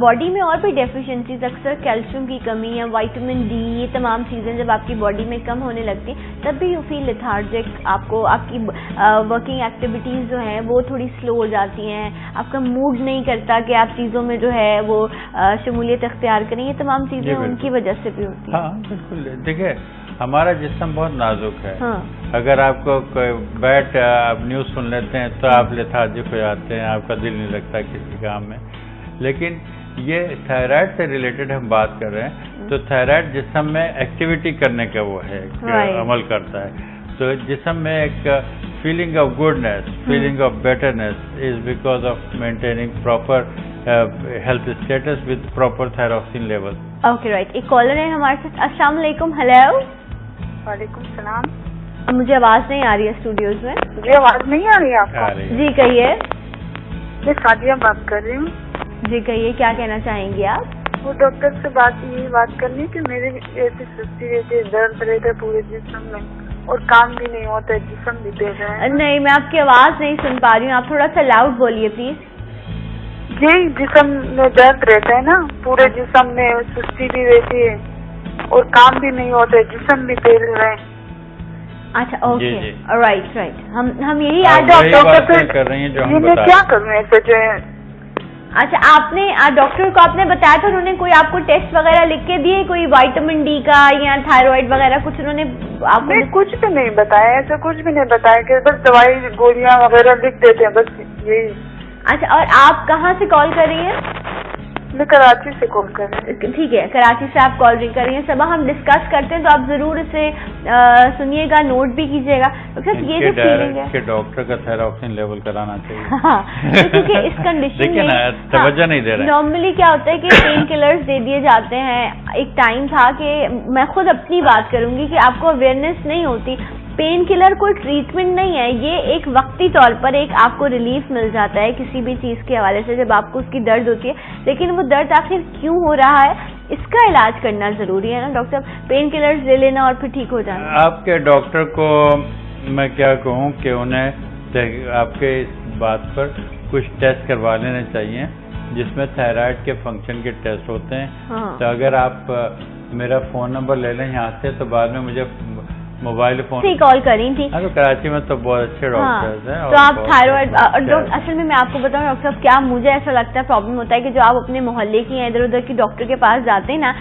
Body میں اور بھی ڈیفیشنسیز، اکثر کیلشیم کی کمی یا وائٹامن ڈی، یہ تمام چیزیں جب آپ کی باڈی میں کم ہونے لگتی ہیں تب بھی یو فیل لیتھارجک، آپ کی ورکنگ ایکٹیویٹیز جو ہیں وہ تھوڑی سلو ہو جاتی ہیں، آپ کا موڈ نہیں کرتا کہ آپ چیزوں میں جو ہے وہ شمولیت اختیار کریں. یہ تمام چیزیں ان کی وجہ سے بھی ہوتی ہیں. ہاں بالکل. دیکھیں ہمارا جسم بہت نازک ہے. اگر آپ کو کوئی بیٹھ آپ نیوز سن لیتے ہیں تو آپ لیتھارجک ہو جاتے ہیں، آپ کا دل نہیں لگتا کسی کام میں. لیکن یہ تھائرائڈ سے ریلیٹڈ ہم بات کر رہے ہیں تو تھائرائڈ جسم میں ایکٹیویٹی کرنے کا وہ ہے عمل کرتا ہے. تو جسم میں ایک feeling of goodness, feeling of betterness is because of maintaining proper health status with proper thyroxine level. Okay right. ایک کالر ہے ہمارے ساتھ. السلام علیکم. ہیلو. وعلیکم السلام. مجھے آواز نہیں آ رہی ہے اسٹوڈیوز میں. جی آواز نہیں آ رہی ہے آپ کو؟ جی کہیے. میں سعدیہ بات کر رہی ہوں. جی کہیے کیا کہنا چاہیں گی آپ؟ وہ ڈاکٹر سے بات کرنی کہ میرے ایسی سستی رہتی ہے، درد رہتا ہے پورے جسم میں اور کام بھی نہیں ہوتا ہے، جسم بھی دے رہا ہے. نہیں میں آپ کی آواز نہیں سن پا رہی ہوں، آپ تھوڑا سا لاؤڈ بولیے پلیز. جی جسم میں درد رہتا ہے نا، پورے جسم میں سستی بھی رہتی ہے اور کام بھی نہیں ہوتا ہے، جسم بھی دے رہا ہے. اچھا اوکے رائٹ. ہم یہی آج ڈاکٹر کر رہی ہیں جو ہم میں کیا کروں ایسے جو ہے. اچھا آپ نے ڈاکٹر کو آپ نے بتایا تھا، انہوں نے کوئی آپ کو ٹیسٹ وغیرہ لکھ کے دیے، کوئی وائٹامن ڈی کا یا تھائرائڈ وغیرہ کچھ انہوں نے آپ کو؟ کچھ بھی نہیں بتایا، ایسا کچھ بھی نہیں بتایا کہ بس دوائی گولیاں وغیرہ لکھ دیتے ہیں بس یہی. اچھا اور آپ کہاں سے کال کر رہی ہیں؟ میں کراچی سے کال کر رہی ہوں. ٹھیک ہے، کراچی سے آپ کال کر رہی ہیں. صبح ہم ڈسکس کرتے ہیں تو آپ ضرور اسے سنیے گا، نوٹ بھی کیجیے گا. یہ جو فیلنگ ہے ڈاکٹر کا تھائروکسین لیول کرانا چاہیے. ہاں کیونکہ اس کنڈیشن میں توجہ نہیں دے رہا. نارملی کیا ہوتا ہے کہ پین کلرز دے دیے جاتے ہیں. ایک ٹائم تھا کہ میں خود اپنی بات کروں گی کہ آپ کو اویئرنیس نہیں ہوتی. پین کلر کوئی ٹریٹمنٹ نہیں ہے، یہ ایک وقتی طور پر ایک آپ کو ریلیف مل جاتا ہے کسی بھی چیز کے حوالے سے جب آپ کو اس کی درد ہوتی ہے. لیکن وہ درد آخر کیوں ہو رہا ہے اس کا علاج کرنا ضروری ہے نا ڈاکٹر. پین کلرز لے لینا اور پھر ٹھیک ہو جانا. آپ کے ڈاکٹر کو میں کیا کہوں کہ انہیں آپ کے اس بات پر کچھ ٹیسٹ کروا لینے چاہیے جس میں تھائرائڈ کے فنکشن کے ٹیسٹ ہوتے ہیں. تو اگر آپ میرا فون نمبر لے لیں یہاں سے تو بعد میں مجھے موبائل فون سے کال کری تھی. ہاں تو کراچی میں تو بہت اچھے ڈاکٹرز ہیں. تو آپ تھائرائڈ اصل میں آپ کو بتاؤں ڈاکٹر صاحب کیا مجھے ایسا لگتا ہے پرابلم ہوتا ہے کہ جو آپ اپنے محلے کی ہیں ادھر ادھر کی ڈاکٹر کے پاس جاتے ہیں نا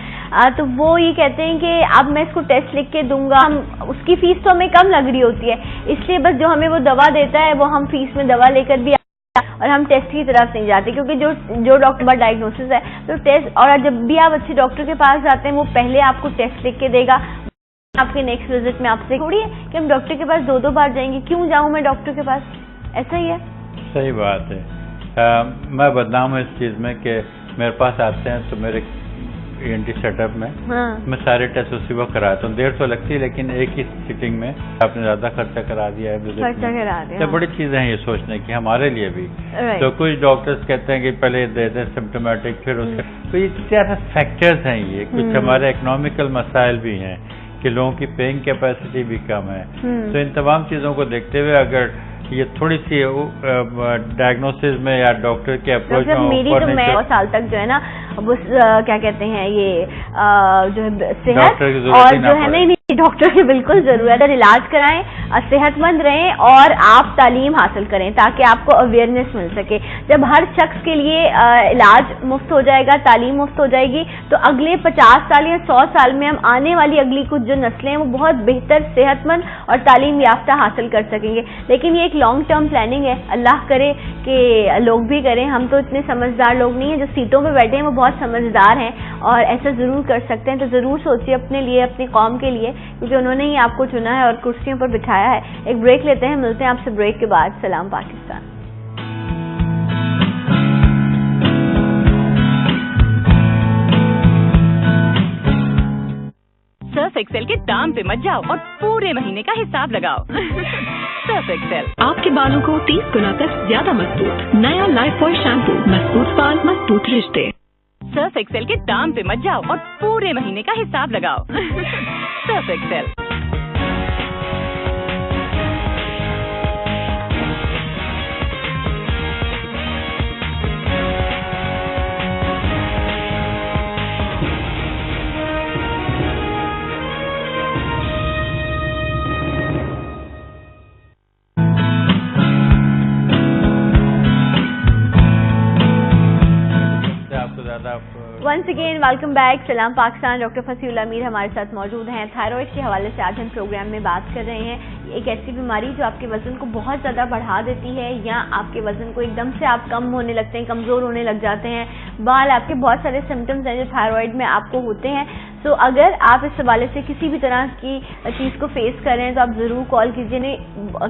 تو وہ یہ کہتے ہیں کہ اب میں اس کو ٹیسٹ لکھ کے دوں گا، اس کی فیس تو ہمیں کم لگ رہی ہوتی ہے اس لیے بس جو ہمیں وہ دوا دیتا ہے وہ ہم فیس میں دوا لے کر بھی اور ہم ٹیسٹ کی طرف نہیں جاتے کیونکہ جو ڈاکٹر کا ڈائگنوسس ہے تو ٹیسٹ. اور جب بھی آپ اچھے ڈاکٹر کے پاس جاتے ہیں وہ پہلے آپ کو ٹیسٹ لکھ کے دے گا. آپ کے نیکسٹ وزٹ میں آپ سے تھوڑی ہے کہ ہم ڈاکٹر کے پاس دو بار جائیں گے. کیوں جاؤں میں ڈاکٹر کے پاس؟ ایسا ہی ہے. صحیح بات ہے. میں بدنام ہوں اس چیز میں کہ میرے پاس آتے ہیں تو میرے ENT سیٹ اپ میں میں سارے ٹیسٹ اسی وقت کراتا ہوں. دیر تو لگتی ہے لیکن ایک ہی سیٹنگ میں آپ نے زیادہ خرچہ کرا دیا ہے. تو بڑی چیزیں ہیں یہ سوچنے کی ہمارے لیے بھی. تو کچھ ڈاکٹرز کہتے ہیں کہ پہلے دے دیں سمپٹومیٹک پھر اس کے تو یہ زیادہ فیکٹرز ہیں. یہ کچھ ہمارے اکنامیکل مسائل بھی ہیں کہ لوگوں کی پیئنگ کیپیسٹی بھی کم ہے. تو ان تمام چیزوں کو دیکھتے ہوئے اگر یہ تھوڑی سی ڈائگنوسس میں یا ڈاکٹر کے اپروچ میری تو میں سال تک جو ہے نا وہ کیا کہتے ہیں یہ جو ہے صحت اور جو ہے نہیں ڈاکٹر کی بالکل ضرورت ہے. علاج کرائیں، صحت مند رہیں اور آپ تعلیم حاصل کریں تاکہ آپ کو اویئرنیس مل سکے. جب ہر شخص کے لیے علاج مفت ہو جائے گا، تعلیم مفت ہو جائے گی تو اگلے 50 سال یا 100 سال میں ہم آنے والی اگلی کچھ جو نسلیں ہیں وہ بہت بہتر صحت مند اور تعلیم یافتہ حاصل کر سکیں گے. لیکن یہ ایک لانگ ٹرم پلاننگ ہے. اللہ کرے کہ لوگ بھی کریں. ہم تو اتنے سمجھدار لوگ نہیں ہیں، جو سیٹوں پہ بیٹھے ہیں وہ بہت سمجھدار ہیں اور ایسا ضرور کر سکتے ہیں. تو ضرور سوچیے اپنے لیے، اپنی قوم کے لیے کیونکہ انہوں نے ہی آپ کو چنا ہے اور کرسیوں پر بٹھایا ہے. ایک بریک لیتے ہیں، ملتے ہیں آپ سے بریک کے بعد. سلام پاکستان. سرف ایکسل کے دام پہ مت جاؤ اور پورے مہینے کا حساب لگاؤ. سرف ایکسل آپ کے بالوں کو 30 گنا تک زیادہ مضبوط. نیا لائف بوائے شیمپو، مضبوط بال مضبوط رشتے. سرف ایکسل کے دام پہ مت جاؤ اور پورے مہینے کا حساب لگاؤ. سرف Excel. Once again welcome back. سلام پاکستان. ڈاکٹر فصیح اللہ میر ہمارے ساتھ موجود ہیں. تھائرائڈ کے حوالے سے آج ہم پروگرام میں بات کر رہے ہیں. ایک ایسی بیماری جو آپ کے وزن کو بہت زیادہ بڑھا دیتی ہے, یا آپ کے وزن کو ایک دم سے آپ کم ہونے لگتے ہیں, کمزور ہونے لگ جاتے ہیں. بال آپ کے بہت سارے سمٹمز ہیں جو تھائرائڈ میں آپ کو ہوتے ہیں. سو اگر آپ اس حوالے سے کسی بھی طرح کی چیز کو فیس کر رہے ہیں تو آپ ضرور کال کیجیے. نے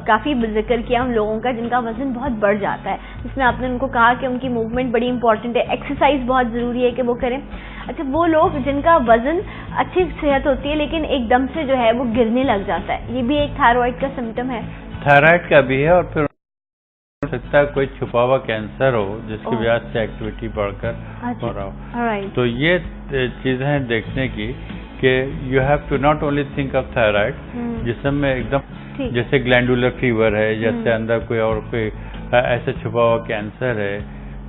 کافی ذکر کیا ان لوگوں کا جن کا وزن بہت بڑھ جاتا ہے, جس میں آپ نے ان کو کہا کہ ان کی موومنٹ بڑی امپورٹنٹ ہے, ایکسرسائز بہت ضروری ہے کہ وہ کریں. اچھا, وہ لوگ جن کا وزن اچھی صحت ہوتی ہے لیکن ایک دم سے جو ہے وہ گرنے لگ جاتا ہے, یہ بھی ایک تھائرائڈ کا سمٹم ہے. تھائرائڈ کا بھی ہے, اور پھر ہو سکتا ہے کوئی چھپا ہوا کینسر ہو جس کی وجہ سے ایکٹیویٹی بڑھ کر ہو رہا ہو. تو یہ چیزیں ہیں دیکھنے کی کہ you have to not only think of thyroid, جسم میں ایک دم جیسے گلینڈولر فیور ہے, جیسے اندر کوئی اور کوئی ایسا چھپا ہوا کینسر ہے,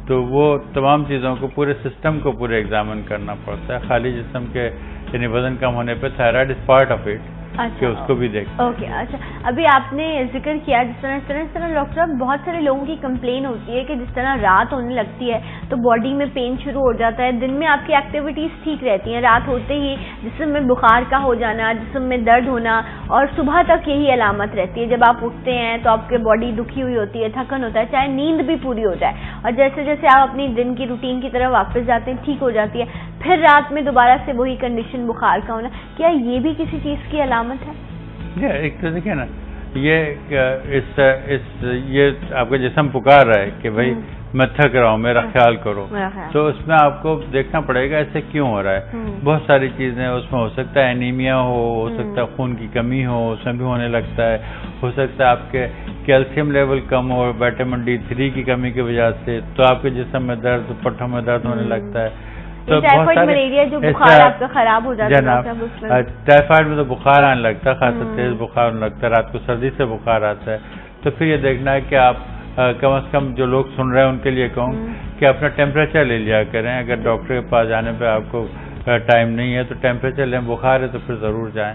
تو وہ تمام چیزوں کو پورے سسٹم کو پورے ایگزامن کرنا پڑتا ہے. خالی جسم کے یعنی وزن کم ہونے پہ thyroid is part of it, کہ اس کو بھی دیکھ. اوکے. اچھا, ابھی آپ نے ذکر کیا جس طرح ڈاکٹر صاحب بہت سارے لوگوں کی کمپلین ہوتی ہے کہ جس طرح رات ہونے لگتی ہے تو باڈی میں پین شروع ہو جاتا ہے. دن میں آپ کی ایکٹیویٹیز ٹھیک رہتی ہیں, رات ہوتے ہی جسم میں بخار کا ہو جانا, جسم میں درد ہونا, اور صبح تک یہی علامت رہتی ہے. جب آپ اٹھتے ہیں تو آپ کی باڈی دکھی ہوئی ہوتی ہے, تھکن ہوتا ہے, چاہے نیند بھی پوری ہو جائے, اور جیسے جیسے آپ اپنی دن کی روٹین کی طرف واپس جاتے ہیں ٹھیک ہو جاتی ہے. پھر رات میں دوبارہ سے وہی کنڈیشن بخار کا ہونا, کیا یہ بھی کسی چیز کی علامت ہے؟ ایک تو دیکھیں نا, یہ آپ کا جسم پکار رہا ہے کہ بھائی میں تھک رہا ہوں, میرا خیال کرو. تو اس میں آپ کو دیکھنا پڑے گا ایسے کیوں ہو رہا ہے. بہت ساری چیزیں اس میں ہو سکتا ہے انیمیا ہو سکتا ہے خون کی کمی ہو, اس میں بھی ہونے لگتا ہے. ہو سکتا ہے آپ کے کیلشیم لیول کم ہو, وٹامن D3 کی کمی کی وجہ سے, تو آپ کے جسم میں درد, پٹھوں میں درد ہونے لگتا ہے. تو ملیریا جو بخار آپ کا خراب ہو جاتا ہے, ٹائیفائڈ میں تو بخار آنے لگتا ہے, خاصا تیز بخار ہونے لگتا ہے, رات کو سردی سے بخار آتا ہے. تو پھر یہ دیکھنا ہے کہ آپ کم از کم جو لوگ سن رہے ہیں ان کے لیے کہوں کہ اپنا ٹیمپریچر لے لیا کریں. اگر ڈاکٹر کے پاس جانے پہ آپ کو ٹائم نہیں ہے تو ٹیمپریچر لیں, بخار ہے تو پھر ضرور جائیں.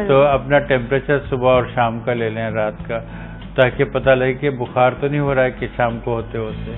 تو اپنا ٹیمپریچر صبح اور شام کا لے لیں, رات کا, تاکہ پتہ لگے کہ بخار تو نہیں ہو رہا ہے کہ شام کو ہوتے ہوتے.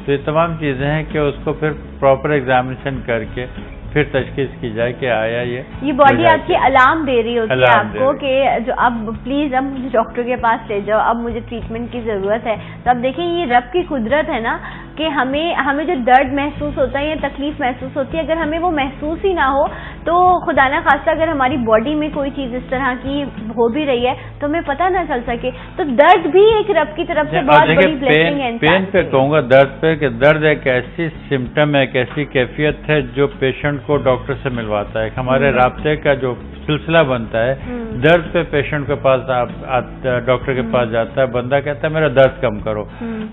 تو یہ تمام چیزیں ہیں کہ اس کو پھر پراپر ایگزامینیشن کر کے پھر تشخیص کی جائے کہ آیا یہ باڈی آپ کی الارم دے رہی ہوتی ہے آپ کو کہ جو اب پلیز اب مجھے ڈاکٹر کے پاس لے جاؤ, اب مجھے ٹریٹمنٹ کی ضرورت ہے. تو اب دیکھیں یہ رب کی قدرت ہے نا کہ ہمیں جو درد محسوس ہوتا ہے یا تکلیف محسوس ہوتی ہے, اگر ہمیں وہ محسوس ہی نہ ہو تو خدا نہ خواستہ اگر ہماری باڈی میں کوئی چیز اس طرح کی ہو بھی رہی ہے تو ہمیں پتہ نہ چل سکے. تو درد بھی ایک رب کی طرف سے بہت بڑی بلیسنگ ہے. پین پہ کہوں گا درد پہ کہ درد ایک ایسی سمٹم ہے, ایک ایسی کیفیت ہے جو پیشنٹ کو ڈاکٹر سے ملواتا ہے. ہمارے رابطے کا جو سلسلہ بنتا ہے, درد پہ پیشنٹ کے پاس ڈاکٹر کے پاس جاتا ہے, بندہ کہتا ہے میرا درد کم کرو.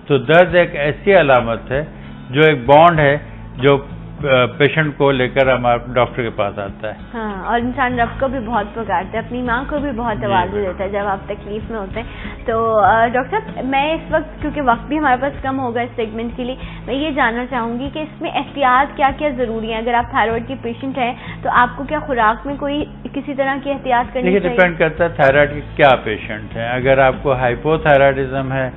تو درد ایک ایسی علامت ہے جو ایک بانڈ ہے جو پیشنٹ کو لے کر ہمارے ڈاکٹر کے پاس آتا ہے. ہاں, اور انسان رب کو بھی بہت پکارتا ہے, اپنی ماں کو بھی بہت آواز دیتا ہے جب آپ تکلیف میں ہوتے ہیں. تو ڈاکٹر صاحب میں اس وقت کیونکہ وقت بھی ہمارے پاس کم ہوگا اس سیگمنٹ کے لیے, میں یہ جاننا چاہوں گی کہ اس میں احتیاط کیا کیا ضروری ہیں. اگر آپ تھائرائڈ کی پیشنٹ ہیں تو آپ کو کیا خوراک میں کوئی کسی طرح کی احتیاط کرنی چاہیے؟ ڈپینڈ کرتا ہے تھائرائڈ کی کیا پیشنٹ ہے. اگر آپ کو ہائپو تھائرائڈزم ہے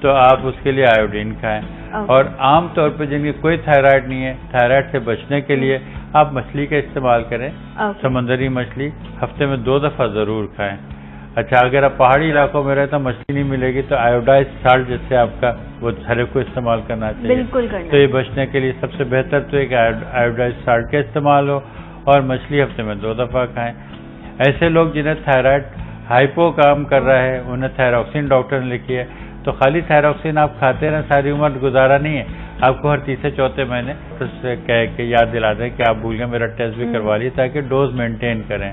تو آپ اس کے لیے آیوڈین کھائیں. اور عام طور پہ جن کی کوئی تھائرائڈ نہیں ہے, تھائرائڈ سے بچنے کے لیے آپ مچھلی کا استعمال کریں. سمندری مچھلی ہفتے میں 2 دفعہ ضرور کھائیں. اچھا, اگر آپ پہاڑی علاقوں میں رہے تو مچھلی نہیں ملے گی تو آیوڈائز سالٹ جیسے آپ کا وہ ہر ایک کو استعمال کرنا چاہیے. بالکل. تو یہ بچنے کے لیے سب سے بہتر تو ایک آیوڈائز سالٹ کا استعمال ہو, اور مچھلی ہفتے میں 2 دفعہ کھائیں. ایسے لوگ جنہیں تھائرائڈ ہائپو کام کر رہا ہے, انہیں تھائراکسین ڈاکٹر نے لکھی ہے, تو خالی تھائراکسین آپ کھاتے رہیں, ساری عمر گزارا نہیں ہے. آپ کو ہر تیسرے چوتھے مہینے سے کہہ کے یاد دلا دیں کہ آپ بھول گئے, میرا ٹیسٹ بھی کروا لیے تاکہ ڈوز مینٹین کریں.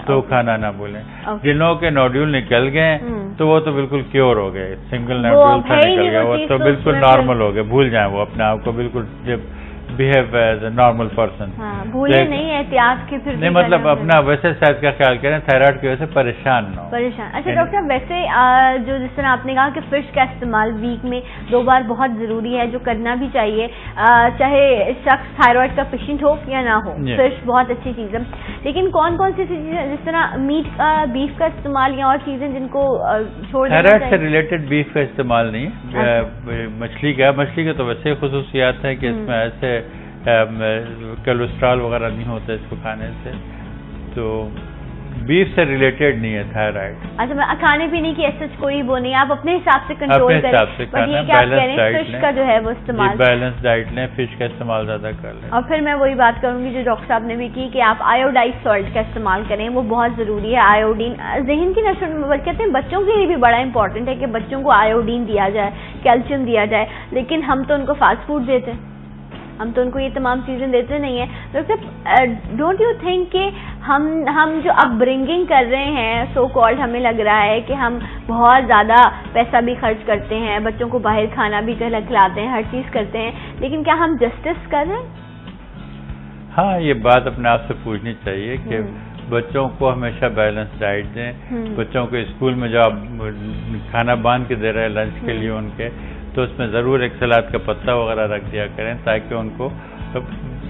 تو کھانا نہ بھولیں. جن لوگوں کے نوڈیول نکل گئے تو وہ تو بالکل کیور ہو گئے, سنگل نوڈیول سے نکل گیا, وہ تو بالکل نارمل ہو گئے, بھول جائیں وہ اپنے آپ کو بالکل behave as a normal person. بھولے نہیں, احتیاط کے پھر نہیں, مطلب اپنا ویسے صحت کا خیال کریں, تھائرائڈ کی وجہ سے پریشان نہ ہو. اچھا ڈاکٹر, ویسے جو جس طرح آپ نے کہا کہ فش کا استعمال ویک میں 2 بار بہت ضروری ہے, جو کرنا بھی چاہیے, چاہے شخص تھائرائڈ کا پیشنٹ ہو یا نہ ہو. فش بہت اچھی چیز ہے, لیکن کون سی چیزیں جس طرح میٹ کا, بیف کا استعمال یا اور چیزیں جن کو چھوڑ دینا تھائرائڈ سے ریلیٹڈ بیف کا استعمال نہیں ہے. مچھلی کا تو ویسے خصوصیات ہے کہ اس میں ایسے کولیسٹرول وغیرہ نہیں ہوتا اس کو کھانے سے. تو بیف سے ریلیٹڈ نہیں ہے تھائرائڈ. اچھا کھانے پینے کی ایسا کوئی وہ نہیں, آپ اپنے حساب سے کنٹرول کریں. فش کا جو ہے وہ استعمال بیلنس ڈائٹ لیں, فش کا استعمال زیادہ کر لیں. اور پھر میں وہی بات کروں گی جو ڈاکٹر صاحب نے بھی کی کہ آپ آیوڈائز سالٹ کا استعمال کریں, وہ بہت ضروری ہے. آیوڈین ذہن کی نشو و کہتے ہیں بچوں کے لیے بھی بڑا امپورٹنٹ ہے کہ بچوں کو آیوڈین دیا جائے, کیلشیم دیا جائے, لیکن ہم تو ان کو فاسٹ فوڈ دیتے ہیں, ہم تو ان کو یہ تمام چیزیں دیتے نہیں ہیں. ڈاکٹر ڈونٹ یو تھنک کہ ہم جو اپ برنگنگ کر رہے ہیں سو کالڈ, ہمیں لگ رہا ہے کہ ہم بہت زیادہ پیسہ بھی خرچ کرتے ہیں, بچوں کو باہر کھانا بھی کھلاتے ہیں, ہر چیز کرتے ہیں, لیکن کیا ہم جسٹس کر رہے ہیں؟ ہاں یہ بات اپنے آپ سے پوچھنی چاہیے کہ بچوں کو ہمیشہ بیلنس ڈائٹ دیں. بچوں کو اسکول میں جو آپ کھانا باندھ کے دے رہے ہیں لنچ کے لیے ان کے, تو اس میں ضرور ایک سلاد کا پتا وغیرہ رکھ دیا کریں تاکہ ان کو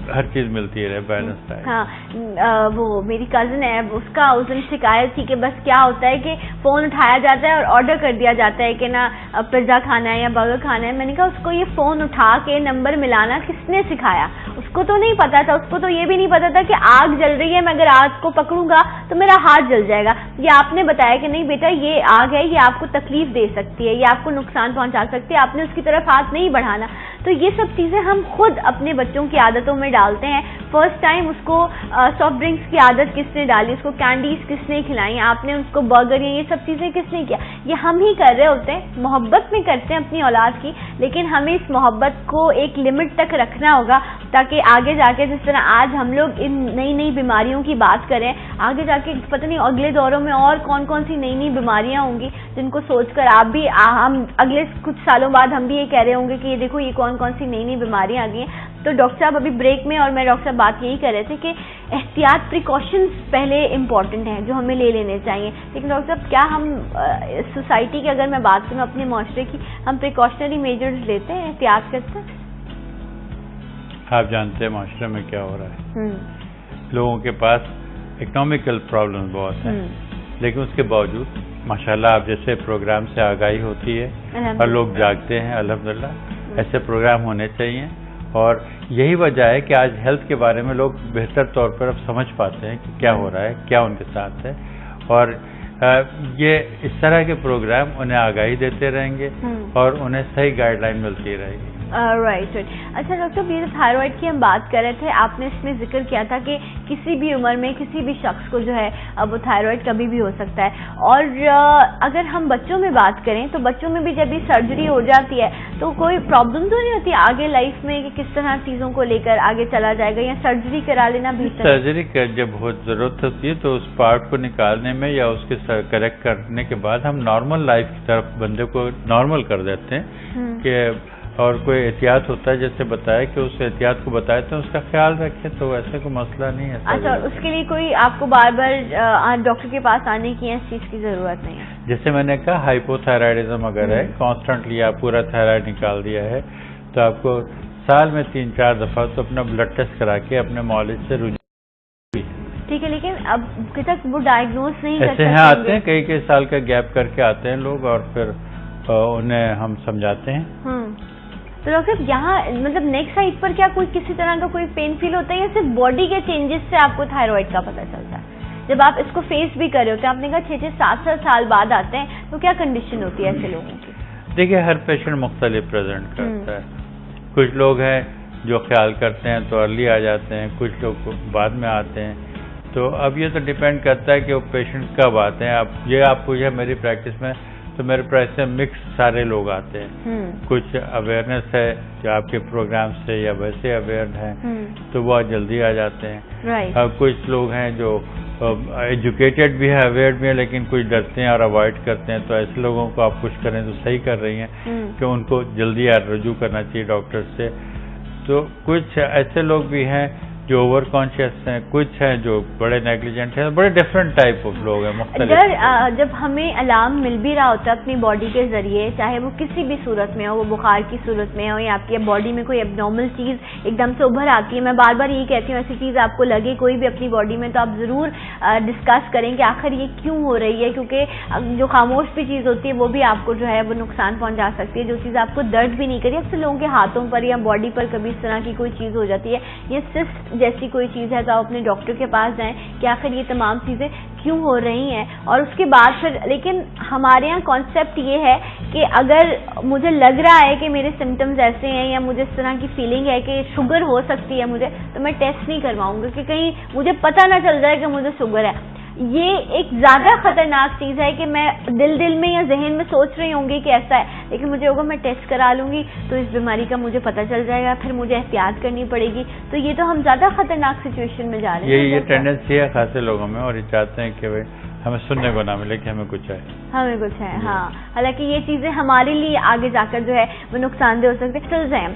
ہر چیز ملتی رہے, بیلنس ڈائٹ. ہاں وہ میری کزن ہے, اس کا اس دن شکایت تھی کہ بس کیا ہوتا ہے کہ فون اٹھایا جاتا ہے اور آرڈر کر دیا جاتا ہے کہ نا پیزا کھانا ہے یا برگر کھانا ہے. میں نے کہا اس کو یہ فون اٹھا کے نمبر ملانا کس نے سکھایا؟ اس کو تو نہیں پتا تھا, اس کو تو یہ بھی نہیں پتا تھا کہ آگ جل رہی ہے, میں اگر آگ کو پکڑوں گا تو میرا ہاتھ جل جائے گا. یہ آپ نے بتایا کہ نہیں بیٹا یہ آگ ہے, یہ آپ کو تکلیف دے سکتی ہے, یہ آپ کو نقصان پہنچا سکتی ہے, آپ نے اس کی طرف ہاتھ نہیں بڑھانا. تو یہ سب چیزیں ہم خود اپنے بچوں کی عادتوں میں ڈالتے ہیں. فرسٹ ٹائم اس کو سافٹ ڈرنکس کی عادت کس نے ڈالی, اس کو کینڈیز کس نے کھلائی, آپ نے اس کو برگر یا یہ سب چیزیں کس نے کیا؟ یہ ہم ہی کر رہے ہوتے ہیں, محبت میں کرتے ہیں اپنی اولاد کی, لیکن ہمیں اس محبت کو ایک لمٹ تک رکھنا ہوگا تاکہ آگے جا کے جس طرح آج ہم لوگ ان نئی نئی بیماریوں کی بات کریں, آگے جا کے پتہ نہیں اگلے دوروں میں اور کون کون سی نئی نئی بیماریاں ہوں گی جن کو سوچ کر آپ بھی ہم اگلے کچھ سالوں بعد ہم بھی یہ کہہ رہے ہوں گے کہ یہ دیکھو یہ کون کون سی نئی نئی بیماریاں آ گئی ہیں. تو ڈاکٹر صاحب ابھی بریک میں اور میں ڈاکٹر صاحب بات یہی کر رہے تھے کہ احتیاط پریکاشنز پہلے امپورٹنٹ ہیں جو ہمیں لے لینے چاہیے, لیکن ڈاکٹر صاحب کیا ہم سوسائٹی کی اگر میں بات کروں اپنے معاشرے کی, ہم پریکاشنری میجرز لیتے ہیں, احتیاط کرتے ہیں؟ آپ جانتے ہیں معاشرے میں کیا ہو رہا ہے, لوگوں کے پاس اکنامیکل پرابلم بہت ہیں, لیکن اس کے باوجود ماشاءاللہ آپ جیسے پروگرام سے آگاہی ہوتی ہے اور لوگ جاگتے ہیں, الحمدللہ ایسے پروگرام ہونے چاہیے. اور یہی وجہ ہے کہ آج ہیلتھ کے بارے میں لوگ بہتر طور پر اب سمجھ پاتے ہیں کہ کیا ہو رہا ہے, کیا ان کے ساتھ ہے, اور یہ اس طرح کے پروگرام انہیں آگاہی دیتے رہیں گے اور انہیں صحیح گائیڈ لائن ملتی رہے گی. رائٹ. اچھا ڈاکٹر یہ تھائرائڈ کی ہم بات کر رہے تھے, آپ نے اس میں ذکر کیا تھا کہ کسی بھی عمر میں کسی بھی شخص کو جو ہے وہ تھائرائڈ کبھی بھی ہو سکتا ہے, اور اگر ہم بچوں میں بات کریں تو بچوں میں بھی جب یہ سرجری ہو جاتی ہے تو کوئی پرابلم تو نہیں ہوتی آگے لائف میں کہ کس طرح چیزوں کو لے کر آگے چلا جائے گا, یا سرجری کرا لینا بہتر؟ سرجری جب بہت ضرورت ہوتی ہے تو اس پارٹ کو نکالنے میں یا اس کے کریکٹ کرنے کے بعد ہم نارمل لائف کی طرف بندے کو نارمل کر دیتے ہیں کہ, اور کوئی احتیاط ہوتا ہے جیسے بتایا کہ اس احتیاط کو بتایا تو اس کا خیال رکھیں, تو ویسے کوئی مسئلہ نہیں ہے. اچھا اس کے لیے کوئی آپ کو بار بار ڈاکٹر کے پاس آنے کی اس چیز کی ضرورت نہیں ہے؟ جیسے میں نے کہا ہائپو تھائرائڈزم اگر ہے, کانسٹنٹلی آپ پورا تھائرائڈ نکال دیا ہے, تو آپ کو سال میں 3-4 دفعہ تو اپنا بلڈ ٹیسٹ کرا کے اپنے معالج سے رجوع. ٹھیک ہے, لیکن اب تک وہ ڈائگنوز نہیں ایسے ہیں آتے ہیں کئی سال کا گیپ کر کے آتے ہیں لوگ, اور پھر انہیں ہم سمجھاتے ہیں. تو ڈاکٹر یہاں مطلب نیک سائڈ پر کیا کوئی کسی طرح کا کوئی پین فیل ہوتا ہے, یا صرف باڈی کے چینجز سے آپ کو تھائرائڈ کا پتہ چلتا ہے جب آپ اس کو فیس بھی کر رہے ہوتے ہیں؟ آپ نے کہا 6-7 سال بعد آتے ہیں, تو کیا کنڈیشن ہوتی ہے ایسے لوگوں کی؟ دیکھیے ہر پیشنٹ مختلف پریزنٹ کرتا ہے. کچھ لوگ ہیں جو خیال کرتے ہیں تو ارلی آ جاتے ہیں, کچھ لوگ بعد میں آتے ہیں. تو اب یہ تو ڈیپینڈ کرتا ہے کہ وہ پیشنٹ کب آتے ہیں. اب یہ آپ پوچھیں میری پریکٹس میں تو میرے پریکٹس میں مکس سارے لوگ آتے ہیں. کچھ اویئرنیس ہے جو آپ کے پروگرام سے یا ویسے اویئر ہیں تو وہ جلدی آ جاتے ہیں. کچھ لوگ ہیں جو ایجوکیٹڈ بھی ہے, اویئر بھی ہے, لیکن کچھ ڈرتے ہیں اور اوائڈ کرتے ہیں. تو ایسے لوگوں کو آپ پوچھ کریں تو صحیح کر رہی ہیں کہ ان کو جلدی رجوع کرنا چاہیے ڈاکٹر سے. تو کچھ ایسے لوگ بھی ہیں جو اوور کانشیس ہیں، کچھ ہیں جو بڑے نیگلیجنٹ ہیں، بڑے ڈفرینٹ ٹائپ آف لوگ ہیں مختلف. جب ہمیں الارم مل بھی رہا ہوتا ہے اپنی باڈی کے ذریعے، چاہے وہ کسی بھی صورت میں ہو، وہ بخار کی صورت میں ہو یا آپ کی باڈی میں کوئی اب نارمل چیز ایک دم سے ابھر آتی ہے، میں بار بار یہی کہتی ہوں ایسی چیز آپ کو لگے کوئی بھی اپنی باڈی میں تو آپ ضرور ڈسکس کریں کہ آخر یہ کیوں ہو رہی ہے، کیونکہ جو خاموش بھی چیز ہوتی ہے وہ بھی آپ کو جو ہے وہ نقصان پہنچا سکتی ہے. جو چیز آپ کو درد بھی نہیں کری، اکثر لوگوں کے ہاتھوں پر یا باڈی پر کبھی اس طرح کی کوئی چیز ہو جاتی ہے، یہ سسٹ جیسی کوئی چیز ہے تو آپ اپنے ڈاکٹر کے پاس جائیں کہ آخر یہ تمام چیزیں کیوں ہو رہی ہیں. اور اس کے بعد پھر لیکن ہمارے یہاں کانسیپٹ یہ ہے کہ اگر مجھے لگ رہا ہے کہ میرے سمٹمز ایسے ہیں یا مجھے اس طرح کی فیلنگ ہے کہ شوگر ہو سکتی ہے مجھے، تو میں ٹیسٹ نہیں کرواؤں گا کہ کہیں مجھے پتہ نہ چل جائے کہ مجھے شوگر ہے. یہ ایک زیادہ خطرناک چیز ہے کہ میں دل میں یا ذہن میں سوچ رہی ہوں گی کہ ایسا ہے، لیکن مجھے ہوگا میں ٹیسٹ کرا لوں گی تو اس بیماری کا مجھے پتہ چل جائے گا، پھر مجھے احتیاط کرنی پڑے گی. تو یہ تو ہم زیادہ خطرناک سچویشن میں جا رہے ہیں. یہ ٹینڈنسی ہے خاصے لوگوں میں، اور یہ چاہتے ہیں کہ بھائی ہمیں سننے کو نہ ملے کہ ہمیں کچھ ہے، ہمیں کچھ ہے. ہاں، حالانکہ یہ چیزیں ہمارے لیے آگے جا کر جو ہے وہ نقصان دہ ہو سکتے ہیں.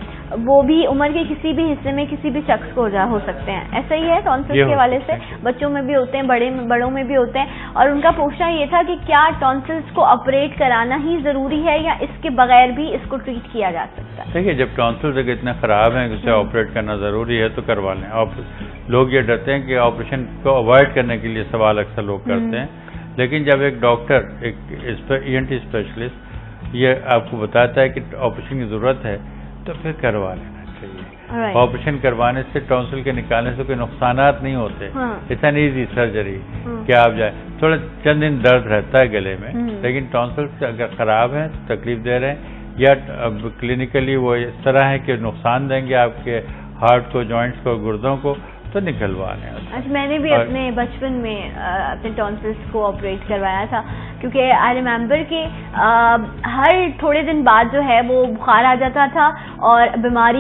وہ بھی عمر کے کسی بھی حصے میں کسی بھی شخص کو ہو سکتے ہیں. ایسا ہی ہے ٹونسلز کے حوالے سے، بچوں میں بھی ہوتے ہیں، بڑوں میں بھی ہوتے ہیں. اور ان کا پوچھنا یہ تھا کہ کیا ٹونسلز کو آپریٹ کرانا ہی ضروری ہے یا اس کے بغیر بھی اس کو ٹریٹ کیا جا سکتا ہے؟ دیکھیے، جب ٹونسلز اگر اتنے خراب ہیں کہ اسے آپریٹ کرنا ضروری ہے تو کروا لیں. لوگ یہ ڈرتے ہیں کہ آپریشن کو اوائڈ کرنے کے لیے سوال اکثر لوگ کرتے ہیں، لیکن جب ایک ڈاکٹر، ایک ENT اسپیشلسٹ یہ آپ کو بتاتا ہے کہ آپریشن کی ضرورت ہے تو پھر کروا لینا چاہیے. آپریشن کروانے سے ٹونسل کے نکالنے سے کوئی نقصانات نہیں ہوتے. اٹس این ایزی سرجری کہ آپ جائیں، تھوڑا چند دن درد رہتا ہے گلے میں، لیکن ٹونسل اگر خراب ہیں، تکلیف دے رہے ہیں یا کلینکلی وہ اس طرح ہے کہ نقصان دیں گے آپ کے ہارٹ کو، جوائنٹس کو، گردوں کو، تو نکلوا لیں. اچھا، میں نے بھی اپنے بچپن میں اپنے ٹونسلز کو آپریٹ کروایا تھا، کیونکہ آئی ریممبر کہ ہر تھوڑے دن بعد جو ہے وہ بخار آ جاتا تھا اور بیمار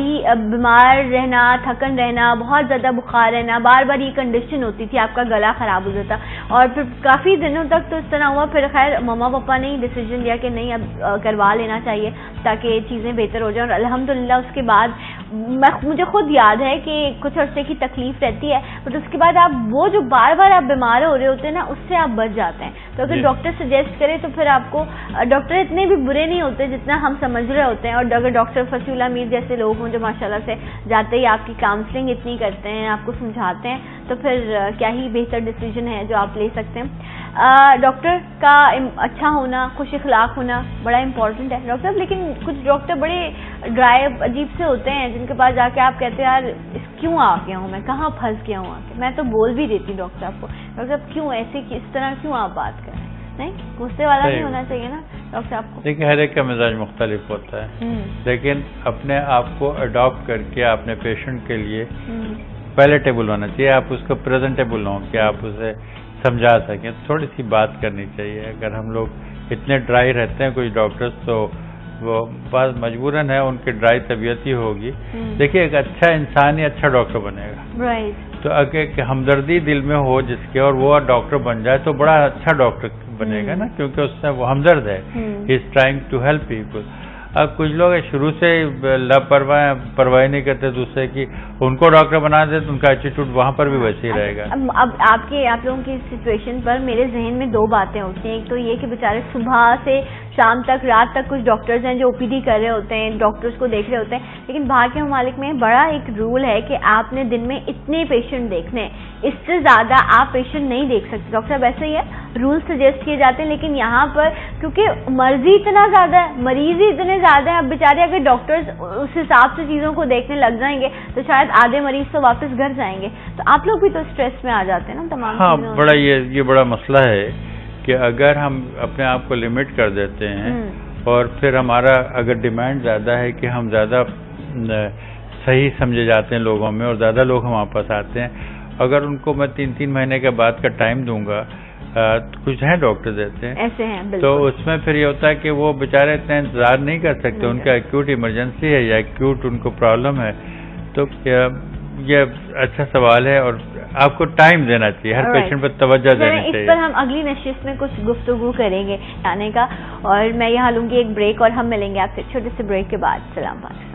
رہنا، تھکن رہنا، بہت زیادہ بخار رہنا، بار بار یہ کنڈیشن ہوتی تھی، آپ کا گلا خراب ہو جاتا. اور پھر کافی دنوں تک تو اس طرح ہوا. پھر خیر مما پاپا نے ڈیسیجن لیا کہ نہیں، اب کروا لینا چاہیے تاکہ چیزیں بہتر ہو جائیں. اور الحمدللہ اس کے بعد مجھے خود یاد ہے کہ کچھ عرصے کی تکلیف رہتی ہے، بٹ اس کے بعد آپ وہ جو بار بار آپ بیمار ہو رہے ہوتے ہیں نا، اس سے آپ بچ جاتے ہیں. تو اگر ڈاکٹر سجیسٹ کرے تو پھر آپ کو، ڈاکٹر اتنے بھی برے نہیں ہوتے جتنا ہم سمجھ رہے ہوتے ہیں. اور اگر ڈاکٹر فصیح اللہ میر جیسے لوگ ہوں جو ماشاءاللہ سے جاتے ہی آپ کی کاؤنسلنگ اتنی کرتے ہیں، آپ کو سمجھاتے ہیں، تو پھر کیا ہی بہتر ڈیسیجن ہے جو آپ لے سکتے ہیں. ڈاکٹر کا اچھا ہونا، خوش اخلاق ہونا بڑا امپورٹنٹ ہے ڈاکٹر. لیکن کچھ ڈاکٹر بڑے ڈرائی عجیب سے ہوتے ہیں جن کے پاس جا کے آپ کہتے ہیں یار کیوں آ گیا ہوں میں، کہاں پھنس گیا ہوں آ کے. میں تو بول بھی دیتی ڈاکٹر صاحب کو، ڈاکٹر صاحب کیوں ایسے اس طرح کیوں آپ بات کر رہے ہیں؟ نہیں، غصے والا نہیں ہونا چاہیے نا ڈاکٹر صاحب کو. دیکھیں، ہر ایک کا مزاج مختلف ہوتا ہے، لیکن اپنے آپ کو اڈاپٹ کر کے اپنے پیشنٹ کے لیے پیلیٹیبل ہونا چاہیے. آپ اس کو پریزنٹیبل ہوں کہ آپ اسے سمجھا سکیں. تھوڑی سی بات کرنی چاہیے. اگر ہم لوگ اتنے ڈرائی رہتے ہیں کچھ ڈاکٹرز، تو وہ بات مجبوراً ہے ان کی ڈرائی طبیعت ہی ہوگی. دیکھیے، ایک اچھا انسان ہی اچھا ڈاکٹر بنے گا. تو اگر ہمدردی دل میں ہو جس کے اور وہ ڈاکٹر بن جائے تو بڑا اچھا ڈاکٹر بنے گا نا، کیونکہ اس سے وہ ہمدرد ہے. He is trying to help people. اب کچھ لوگ شروع سے پرواہی نہیں کرتے دوسرے کی، ان کو ڈاکٹر بنا دے تو ان کا ایٹیٹیوڈ وہاں پر بھی ویسے ہی رہے گا. اب آپ لوگوں کی سچویشن پر میرے ذہن میں دو باتیں ہوتی ہیں. ایک تو یہ کہ بیچارے صبح سے شام تک، رات تک کچھ ڈاکٹرز ہیں جو OPD کر رہے ہوتے ہیں، ڈاکٹرز کو دیکھ رہے ہوتے ہیں، لیکن باہر کے ممالک میں بڑا ایک رول ہے کہ آپ نے دن میں اتنے پیشنٹ دیکھنے ہیں، اس سے زیادہ آپ پیشنٹ نہیں دیکھ سکتے. ڈاکٹر صاحب ایسے ہی ہے، رول سجیسٹ کیے جاتے ہیں، لیکن یہاں پر کیونکہ مرضی اتنا زیادہ ہے، مریض ہی اتنے زیادہ ہیں. اب بیچارے اگر ڈاکٹرز اس حساب سے چیزوں کو دیکھنے لگ جائیں گے تو شاید آدھے مریض تو واپس گھر جائیں گے. تو آپ لوگ بھی تو اسٹریس میں آ جاتے ہیں نا تمام ہاں، بڑا یہ بڑا مسئلہ ہے کہ اگر ہم اپنے آپ کو لمٹ کر دیتے ہیں اور پھر ہمارا اگر ڈیمانڈ زیادہ ہے کہ ہم زیادہ صحیح سمجھے جاتے ہیں لوگوں میں اور زیادہ لوگ ہمارے پاس آتے ہیں، اگر ان کو میں 3 مہینے کے بعد کا ٹائم دوں گا، کچھ ہیں ڈاکٹر دیتے ہیں ایسے ہیں، تو اس میں پھر یہ ہوتا ہے کہ وہ بیچارے اتنا انتظار نہیں کر سکتے. ان کا ایکیوٹ ایمرجنسی ہے یا ایکیوٹ ان کو پرابلم ہے. تو یہ اچھا سوال ہے اور آپ کو ٹائم دینا چاہیے، ہر پیشنٹ پر توجہ دینی چاہیے. اس پر ہم اگلی نشست میں کچھ گفتگو کریں گے آنے کا. اور میں یہاں لوں گی ایک بریک اور ہم ملیں گے آپ سے چھوٹے سے بریک کے بعد. سلام پاک.